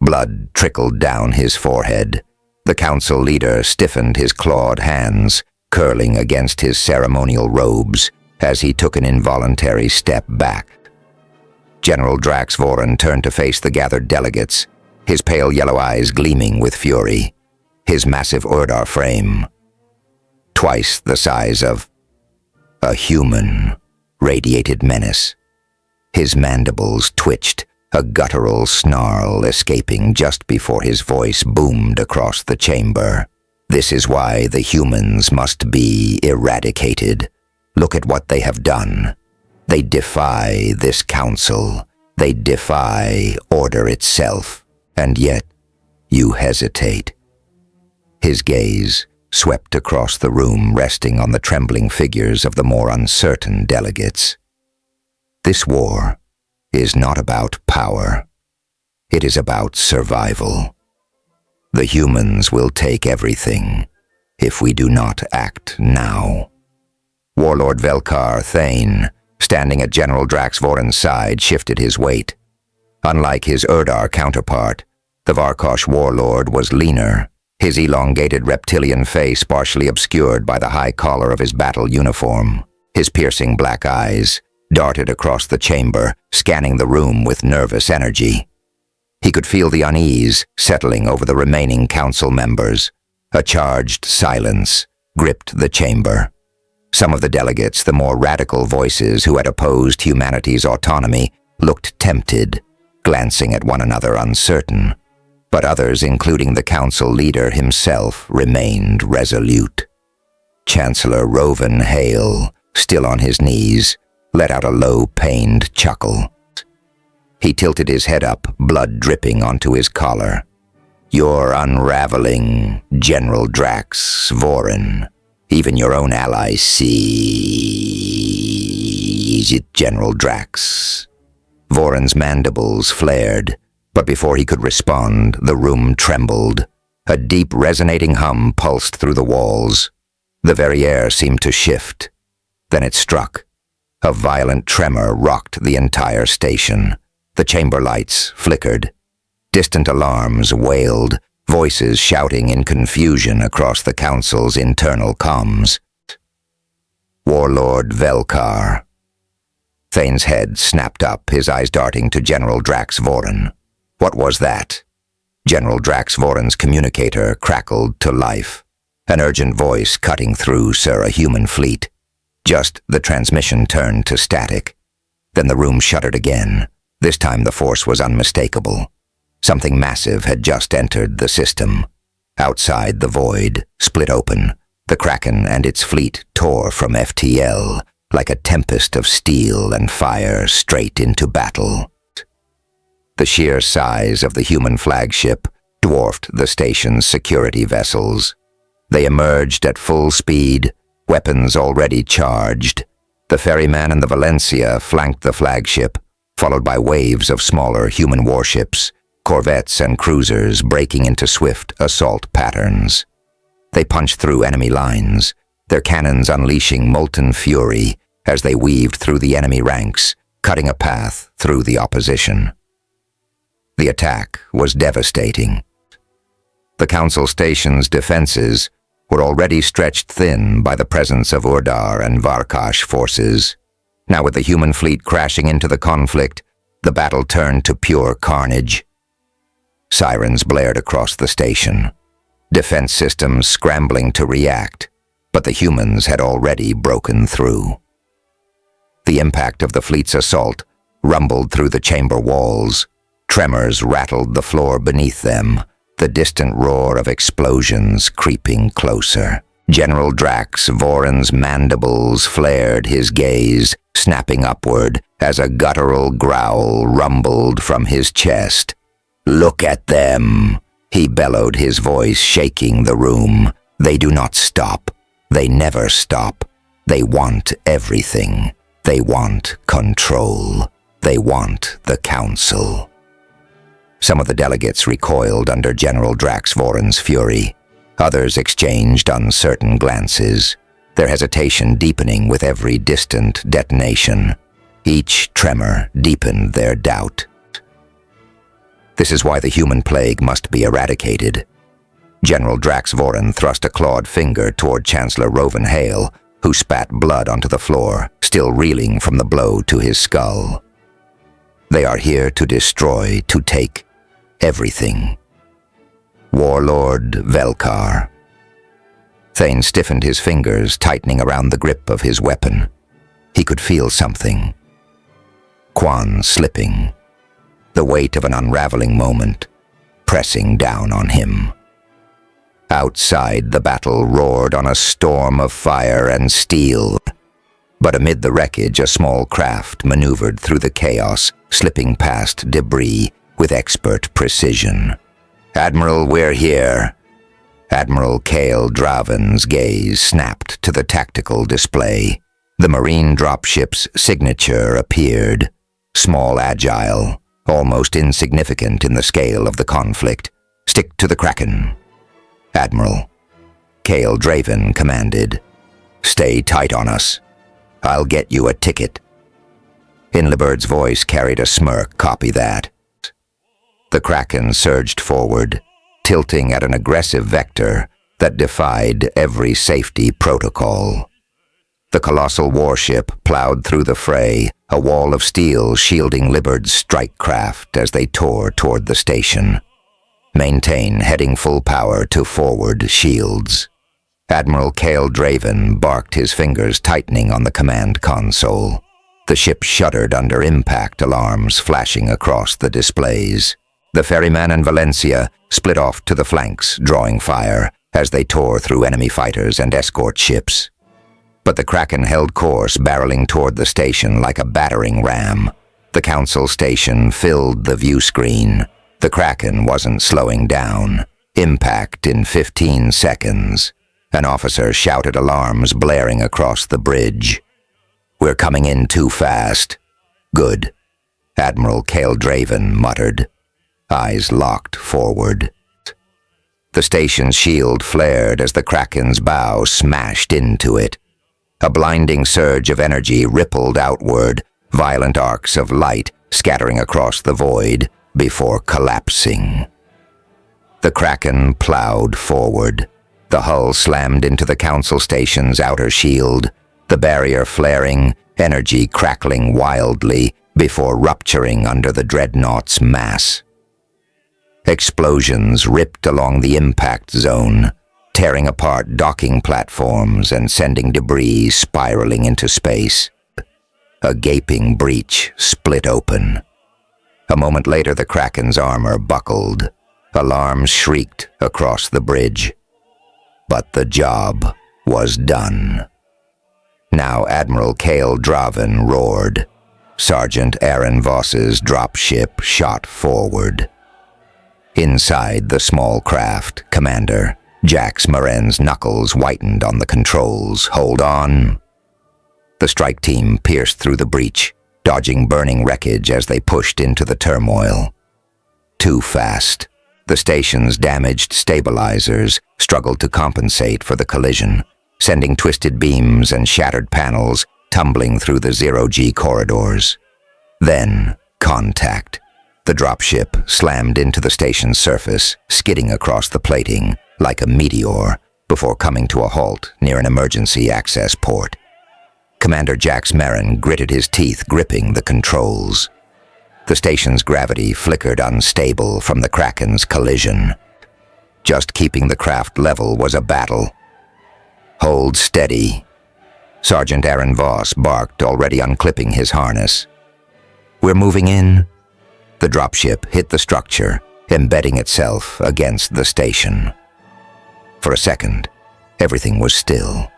Blood trickled down his forehead. The council leader stiffened his clawed hands, curling against his ceremonial robes as he took an involuntary step back. General Drax Voren turned to face the gathered delegates, his pale yellow eyes gleaming with fury, his massive Urdar frame twice the size of a human, radiated menace. His mandibles twitched, a guttural snarl escaping just before his voice boomed across the chamber. This is why the humans must be eradicated. Look at what they have done. They defy this council. They defy order itself. And yet, you hesitate. His gaze swept across the room, resting on the trembling figures of the more uncertain delegates. This war is not about power. It is about survival. The humans will take everything if we do not act now. Warlord Velkar Thane, standing at General Draxvoren's side, shifted his weight. Unlike his Urdar counterpart, the Varkosh warlord was leaner, his elongated reptilian face partially obscured by the high collar of his battle uniform. His piercing black eyes darted across the chamber, scanning the room with nervous energy. He could feel the unease settling over the remaining council members. A charged silence gripped the chamber. Some of the delegates, the more radical voices who had opposed humanity's autonomy, looked tempted, glancing at one another uncertain. But others, including the council leader himself, remained resolute. Chancellor Rovan Hale, still on his knees, let out a low, pained chuckle. He tilted his head up, blood dripping onto his collar. "You're unraveling, General Drax Voren. Even your own ally sees it, General Drax." Voren's mandibles flared, but before he could respond, the room trembled. A deep, resonating hum pulsed through the walls. The very air seemed to shift. Then it struck. A violent tremor rocked the entire station. The chamber lights flickered. Distant alarms wailed, voices shouting in confusion across the council's internal comms. Warlord Velkar. Thane's head snapped up, his eyes darting to General Draxvoren. What was that? General Draxvoren's communicator crackled to life. An urgent voice cutting through, "Sir, a human fleet." Just the transmission turned to static. Then the room shuddered again. This time the force was unmistakable. Something massive had just entered the system. Outside, the void split open. The Kraken and its fleet tore from FTL like a tempest of steel and fire straight into battle. The sheer size of the human flagship dwarfed the station's security vessels. They emerged at full speed, weapons already charged. The ferryman and the Valencia flanked the flagship, followed by waves of smaller human warships, corvettes and cruisers breaking into swift assault patterns. They punched through enemy lines, their cannons unleashing molten fury as they weaved through the enemy ranks, cutting a path through the opposition. The attack was devastating. The Council Station's defenses were already stretched thin by the presence of Urdar and Varkosh forces. Now with the human fleet crashing into the conflict, the battle turned to pure carnage. Sirens blared across the station, defense systems scrambling to react, but the humans had already broken through. The impact of the fleet's assault rumbled through the chamber walls. Tremors rattled the floor beneath them, the distant roar of explosions creeping closer. General Draxvoren's mandibles flared, his gaze snapping upward as a guttural growl rumbled from his chest. "Look at them," he bellowed, his voice shaking the room. "They do not stop. They never stop. They want everything. They want control. They want the council." Some of the delegates recoiled under General Draxvoren's fury. Others exchanged uncertain glances, their hesitation deepening with every distant detonation. Each tremor deepened their doubt. This is why the human plague must be eradicated. General Draxvoren thrust a clawed finger toward Chancellor Rovan Hale, who spat blood onto the floor, still reeling from the blow to his skull. They are here to destroy, to take everything. Warlord Velkar. Thane stiffened his fingers, tightening around the grip of his weapon. He could feel something. Quan slipping. The weight of an unraveling moment, pressing down on him. Outside, the battle roared on a storm of fire and steel. But amid the wreckage, a small craft maneuvered through the chaos, slipping past debris with expert precision. "Admiral, we're here." Admiral Cale Draven's gaze snapped to the tactical display. The Marine dropship's signature appeared. Small, agile, almost insignificant in the scale of the conflict. "Stick to the Kraken." "Admiral," Cale Draven commanded. "Stay tight on us. I'll get you a ticket." Inlebird's voice carried a smirk. "Copy that." The Kraken surged forward, tilting at an aggressive vector that defied every safety protocol. The colossal warship plowed through the fray, a wall of steel shielding Liberd's strike craft as they tore toward the station. "Maintain heading full power to forward shields." Admiral Cale Draven barked, his fingers tightening on the command console. The ship shuddered under impact alarms flashing across the displays. The ferryman and Valencia split off to the flanks, drawing fire as they tore through enemy fighters and escort ships. But the Kraken held course, barreling toward the station like a battering ram. The Council station filled the view screen. The Kraken wasn't slowing down. Impact in 15 seconds. An officer shouted, alarms blaring across the bridge. "We're coming in too fast." "Good," Admiral Cale Draven muttered, eyes locked forward. The station's shield flared as the Kraken's bow smashed into it. A blinding surge of energy rippled outward, violent arcs of light scattering across the void before collapsing. The Kraken plowed forward. The hull slammed into the Council station's outer shield, the barrier flaring, energy crackling wildly before rupturing under the dreadnought's mass. Explosions ripped along the impact zone, tearing apart docking platforms and sending debris spiraling into space. A gaping breach split open. A moment later, the Kraken's armor buckled. Alarms shrieked across the bridge. But the job was done. Now Admiral Cale Draven roared. Sergeant Aaron Voss's dropship shot forward. Inside the small craft, Commander Jax Moren's knuckles whitened on the controls. "Hold on." The strike team pierced through the breach, dodging burning wreckage as they pushed into the turmoil. Too fast. The station's damaged stabilizers struggled to compensate for the collision, sending twisted beams and shattered panels tumbling through the zero-G corridors. Then, contact. The dropship slammed into the station's surface, skidding across the plating like a meteor before coming to a halt near an emergency access port. Commander Jax Marin gritted his teeth, gripping the controls. The station's gravity flickered unstable from the Kraken's collision. Just keeping the craft level was a battle. "Hold steady." Sergeant Aaron Voss barked, already unclipping his harness. "We're moving in." The dropship hit the structure, embedding itself against the station. For a second, everything was still.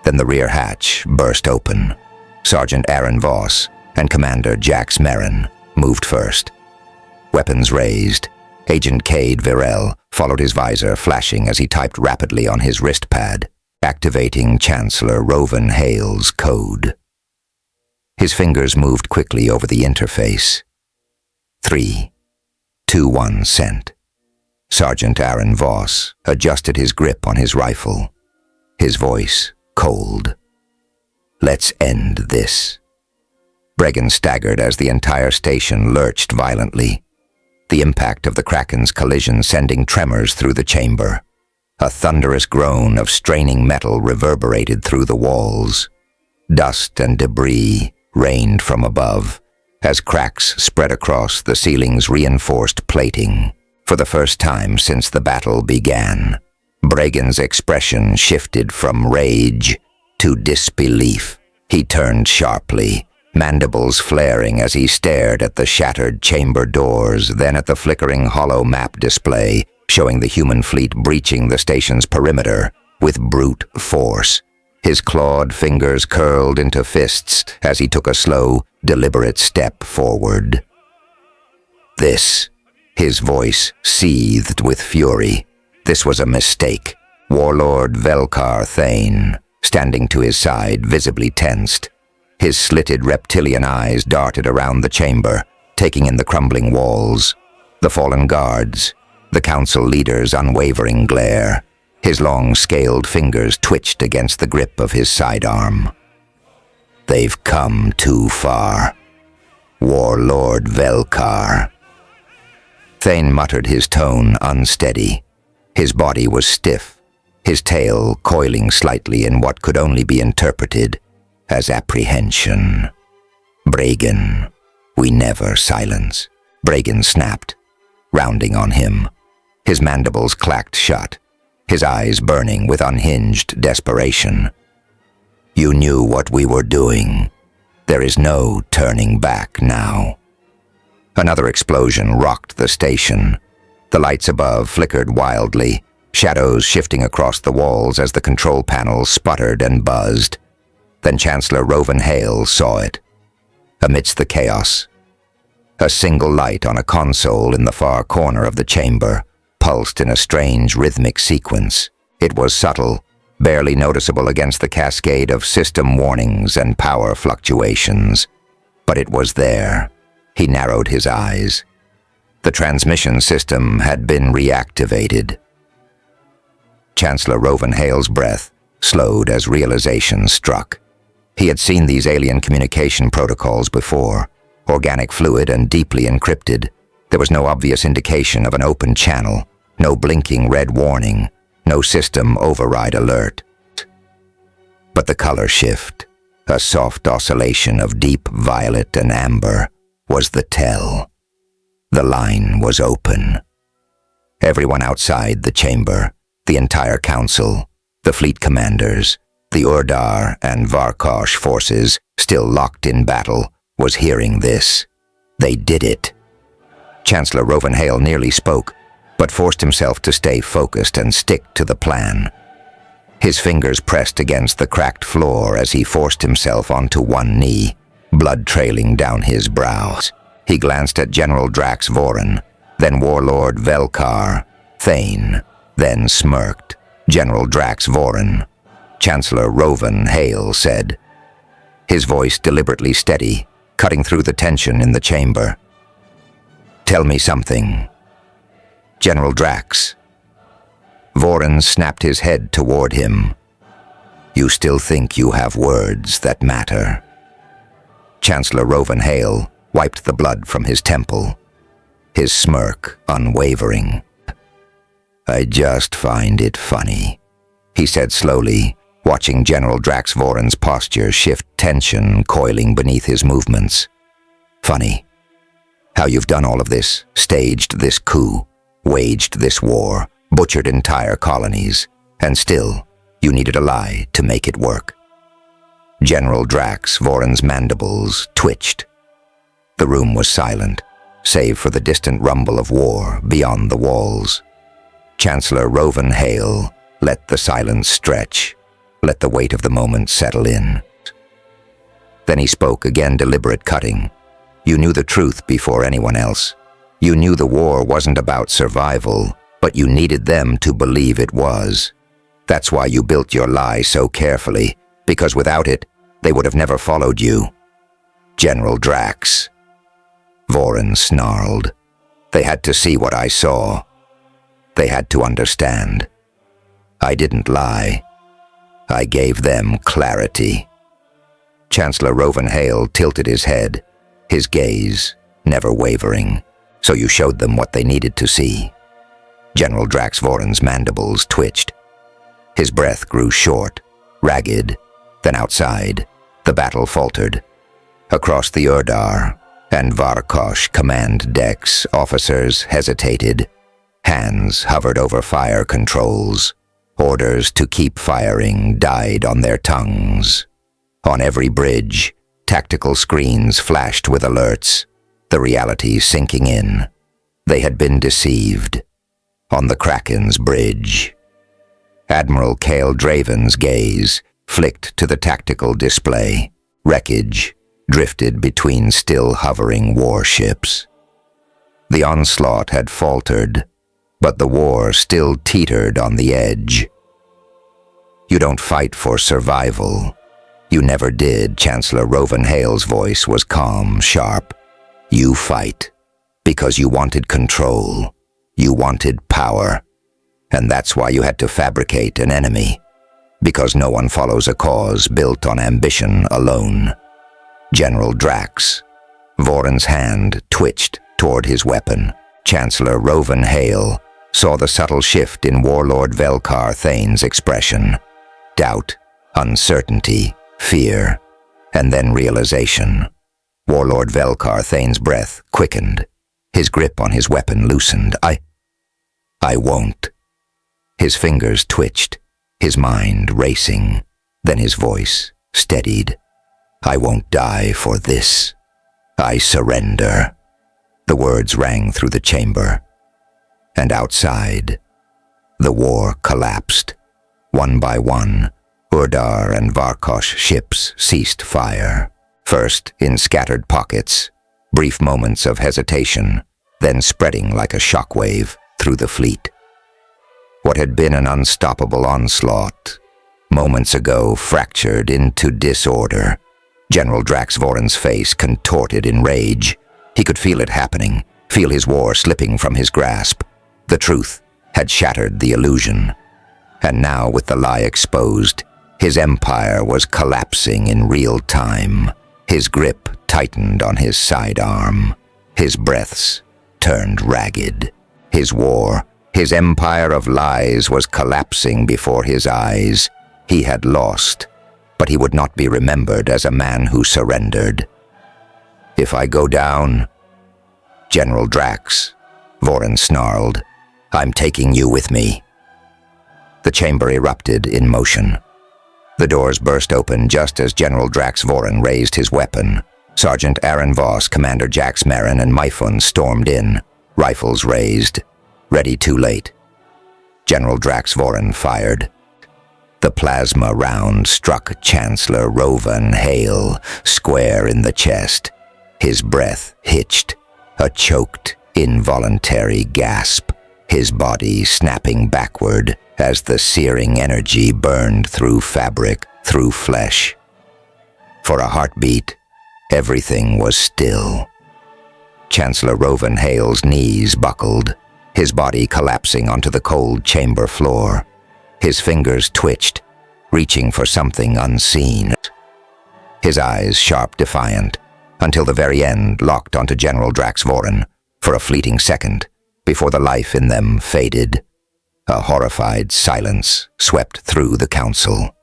Then the rear hatch burst open. Sergeant Aaron Voss and Commander Jax Marin moved first. Weapons raised, Agent Cade Virel followed his visor, flashing as he typed rapidly on his wrist pad, activating Chancellor Rovan Hale's code. His fingers moved quickly over the interface. 3-2-1 sent. Sergeant Aaron Voss adjusted his grip on his rifle, his voice cold. "Let's end this." Bregan staggered as the entire station lurched violently, the impact of the Kraken's collision sending tremors through the chamber. A thunderous groan of straining metal reverberated through the walls. Dust and debris rained from above as cracks spread across the ceiling's reinforced plating. For the first time since the battle began, Bragan's expression shifted from rage to disbelief. He turned sharply, mandibles flaring as he stared at the shattered chamber doors, then at the flickering hollow map display showing the human fleet breaching the station's perimeter with brute force. His clawed fingers curled into fists as he took a slow, deliberate step forward. This, his voice seethed with fury. This was a mistake. Warlord Velkar Thane, standing to his side, visibly tensed. His slitted reptilian eyes darted around the chamber, taking in the crumbling walls, the fallen guards, the council leader's unwavering glare. His long, scaled fingers twitched against the grip of his sidearm. They've come too far. Warlord Velkar. Thane muttered, his tone unsteady. His body was stiff, his tail coiling slightly in what could only be interpreted as apprehension. Bragan, we never silence. Bragan snapped, rounding on him. His mandibles clacked shut, his eyes burning with unhinged desperation. You knew what we were doing. There is no turning back now. Another explosion rocked the station. The lights above flickered wildly, shadows shifting across the walls as the control panels sputtered and buzzed. Then Chancellor Rovan Hale saw it. Amidst the chaos, a single light on a console in the far corner of the chamber pulsed in a strange rhythmic sequence. It was subtle, barely noticeable against the cascade of system warnings and power fluctuations. But it was there. He narrowed his eyes. The transmission system had been reactivated. Chancellor Rovan Hale's breath slowed as realization struck. He had seen these alien communication protocols before, organic fluid and deeply encrypted. There was no obvious indication of an open channel, no blinking red warning, no system override alert. But the color shift, a soft oscillation of deep violet and amber, was the tell. The line was open. Everyone outside the chamber, the entire council, the fleet commanders, the Urdar and Varkosh forces, still locked in battle, was hearing this. They did it. Chancellor Rovan Hale nearly spoke, but forced himself to stay focused and stick to the plan. His fingers pressed against the cracked floor as he forced himself onto one knee, blood trailing down his brows. He glanced at General Drax Voren, then Warlord Velkar Thane, then smirked. General Drax Voren. Chancellor Rovan Hale said, his voice deliberately steady, cutting through the tension in the chamber. Tell me something. General Drax. Voren snapped his head toward him. You still think you have words that matter? Chancellor Rovan Hale wiped the blood from his temple, his smirk unwavering. I just find it funny, he said slowly, watching General Drax Voren's posture shift, tension coiling beneath his movements. Funny. How you've done all of this, staged this coup, waged this war, butchered entire colonies, and still, you needed a lie to make it work. General Drax Voren's mandibles twitched. The room was silent, save for the distant rumble of war beyond the walls. Chancellor Rovan Hale let the silence stretch, let the weight of the moment settle in. Then he spoke, again deliberate, cutting. You knew the truth before anyone else. You knew the war wasn't about survival, but you needed them to believe it was. That's why you built your lie so carefully, because without it, they would have never followed you. General Drax. Voren snarled. They had to see what I saw. They had to understand. I didn't lie. I gave them clarity. Chancellor Rovan Hale tilted his head, his gaze never wavering. So you showed them what they needed to see. General Drax Voren's mandibles twitched. His breath grew short, ragged. Then outside, the battle faltered. Across the Urdar and Varkosh command decks, officers hesitated. Hands hovered over fire controls. Orders to keep firing died on their tongues. On every bridge, tactical screens flashed with alerts, the reality sinking in. They had been deceived. On the Kraken's bridge, Admiral Cale Draven's gaze flicked to the tactical display. Wreckage drifted between still hovering warships. The onslaught had faltered, but the war still teetered on the edge. You don't fight for survival. You never did. Chancellor Rovan Hale's voice was calm, sharp. You fight because you wanted control. You wanted power. And that's why you had to fabricate an enemy. Because no one follows a cause built on ambition alone. General Drax. Voron's hand twitched toward his weapon. Chancellor Rovan Hale saw the subtle shift in Warlord Velkar Thane's expression. Doubt, uncertainty, fear, and then realization. Warlord Velkar Thane's breath quickened. His grip on his weapon loosened. I won't. His fingers twitched, his mind racing. Then his voice steadied. I won't die for this. I surrender. The words rang through the chamber. And outside, the war collapsed. One by one, Urdar and Varkosh ships ceased fire. First in scattered pockets, brief moments of hesitation, then spreading like a shockwave through the fleet. What had been an unstoppable onslaught, moments ago fractured into disorder. General Drax Voron's face contorted in rage. He could feel it happening, feel his war slipping from his grasp. The truth had shattered the illusion. And now, with the lie exposed, his empire was collapsing in real time. His grip tightened on his sidearm. His breaths turned ragged. His war, his empire of lies, was collapsing before his eyes. He had lost, but he would not be remembered as a man who surrendered. If I go down, General Drax, Voron snarled, I'm taking you with me. The chamber erupted in motion. The doors burst open just as General Drax Voron raised his weapon. Sergeant Aaron Voss, Commander Jax Marin, and Myphun stormed in, rifles raised, ready too late. General Drax Voron fired. The plasma round struck Chancellor Rovan Hale square in the chest. His breath hitched, a choked, involuntary gasp, his body snapping backward as the searing energy burned through fabric, through flesh. For a heartbeat, everything was still. Chancellor Rovan Hale's knees buckled, his body collapsing onto the cold chamber floor. His fingers twitched, reaching for something unseen. His eyes sharp, defiant, until the very end locked onto General Drax Voron for a fleeting second, before the life in them faded. A horrified silence swept through the council.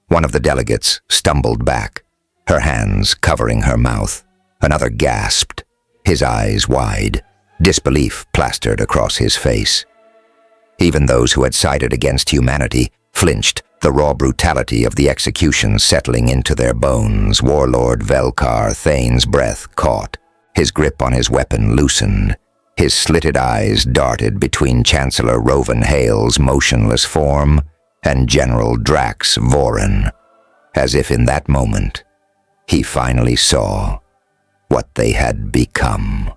One of the delegates stumbled back, her hands covering her mouth. Another gasped, his eyes wide, disbelief plastered across his face. Even those who had sided against humanity flinched, the raw brutality of the execution settling into their bones. Warlord Velkar Thane's breath caught, his grip on his weapon loosened. His slitted eyes darted between Chancellor Rovan Hale's motionless form and General Drax Voron, as if in that moment he finally saw what they had become.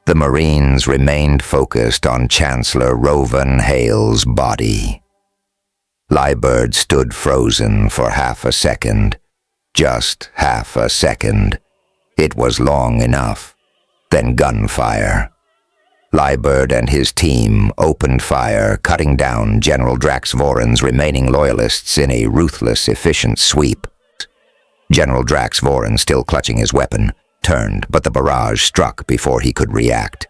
The Marines remained focused on Chancellor Rovan Hale's body. Liebert stood frozen for half a second, just half a second. It was long enough. Then gunfire. Liebert and his team opened fire, cutting down General Drax Voron's remaining loyalists in a ruthless, efficient sweep. General Drax Voron, still clutching his weapon, turned, but the barrage struck before he could react.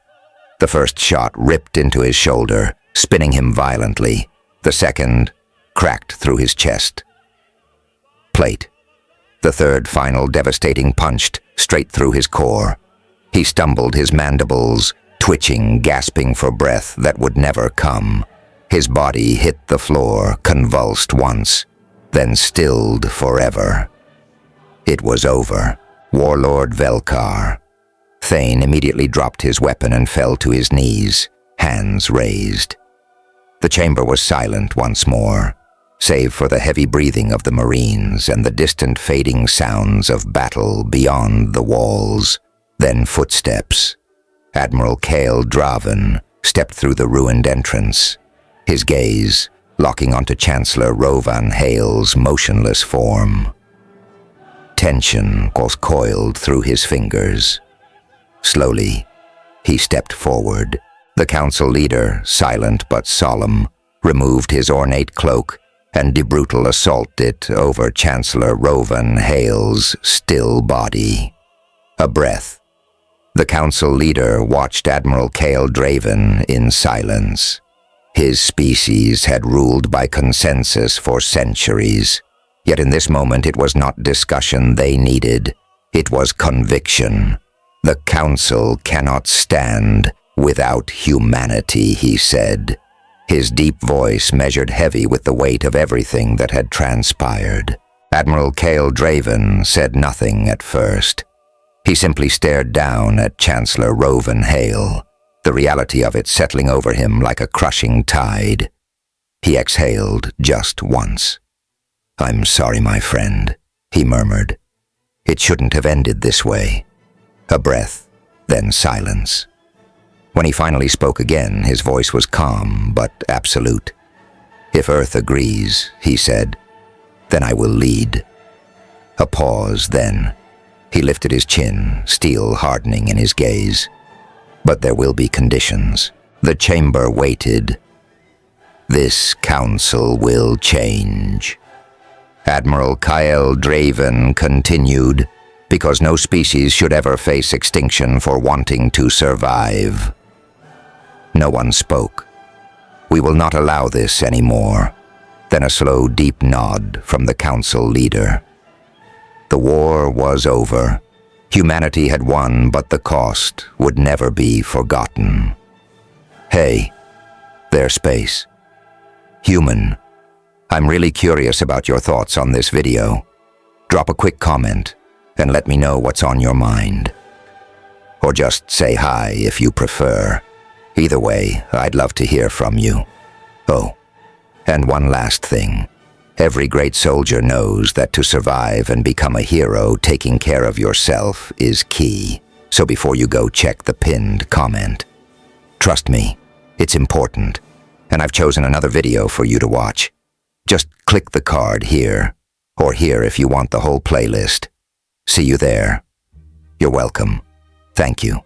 The first shot ripped into his shoulder, spinning him violently. The second cracked through his chest. Plate. The third, final, devastating punched straight through his core. He stumbled, his mandibles twitching, gasping for breath that would never come. His body hit the floor, convulsed once, then stilled forever. It was over. Warlord Velkar. Thane immediately dropped his weapon and fell to his knees, hands raised. The chamber was silent once more, save for the heavy breathing of the Marines and the distant fading sounds of battle beyond the walls. Then footsteps. Admiral Kael Draven stepped through the ruined entrance, his gaze locking onto Chancellor Rovan Hale's motionless form. Tension was coiled through his fingers. Slowly, he stepped forward. The council leader, silent but solemn, removed his ornate cloak and de brutal assaulted it over Chancellor Rovan Hale's still body. A breath. The council leader watched Admiral Kael Draven in silence. His species had ruled by consensus for centuries. Yet in this moment it was not discussion they needed, it was conviction. The Council cannot stand without humanity, he said. His deep voice measured heavy with the weight of everything that had transpired. Admiral Kael Draven said nothing at first. He simply stared down at Chancellor Rovan Hale, the reality of it settling over him like a crushing tide. He exhaled just once. "I'm sorry, my friend," he murmured. "It shouldn't have ended this way." A breath, then silence. When he finally spoke again, his voice was calm but absolute. "If Earth agrees," he said, "then I will lead." A pause, then. He lifted his chin, steel hardening in his gaze. "But there will be conditions." The chamber waited. "This council will change." Admiral Kael Draven continued, "because no species should ever face extinction for wanting to survive." No one spoke. "We will not allow this anymore." Then a slow, deep nod from the council leader. The war was over. Humanity had won, but the cost would never be forgotten. "Hey, there's space. Human. I'm really curious about your thoughts on this video. Drop a quick comment and let me know what's on your mind. Or just say hi if you prefer. Either way, I'd love to hear from you. Oh, and one last thing. Every great soldier knows that to survive and become a hero, taking care of yourself is key. So before you go, check the pinned comment. Trust me, it's important, and I've chosen another video for you to watch. Just click the card here, or here if you want the whole playlist. See you there. You're welcome. Thank you.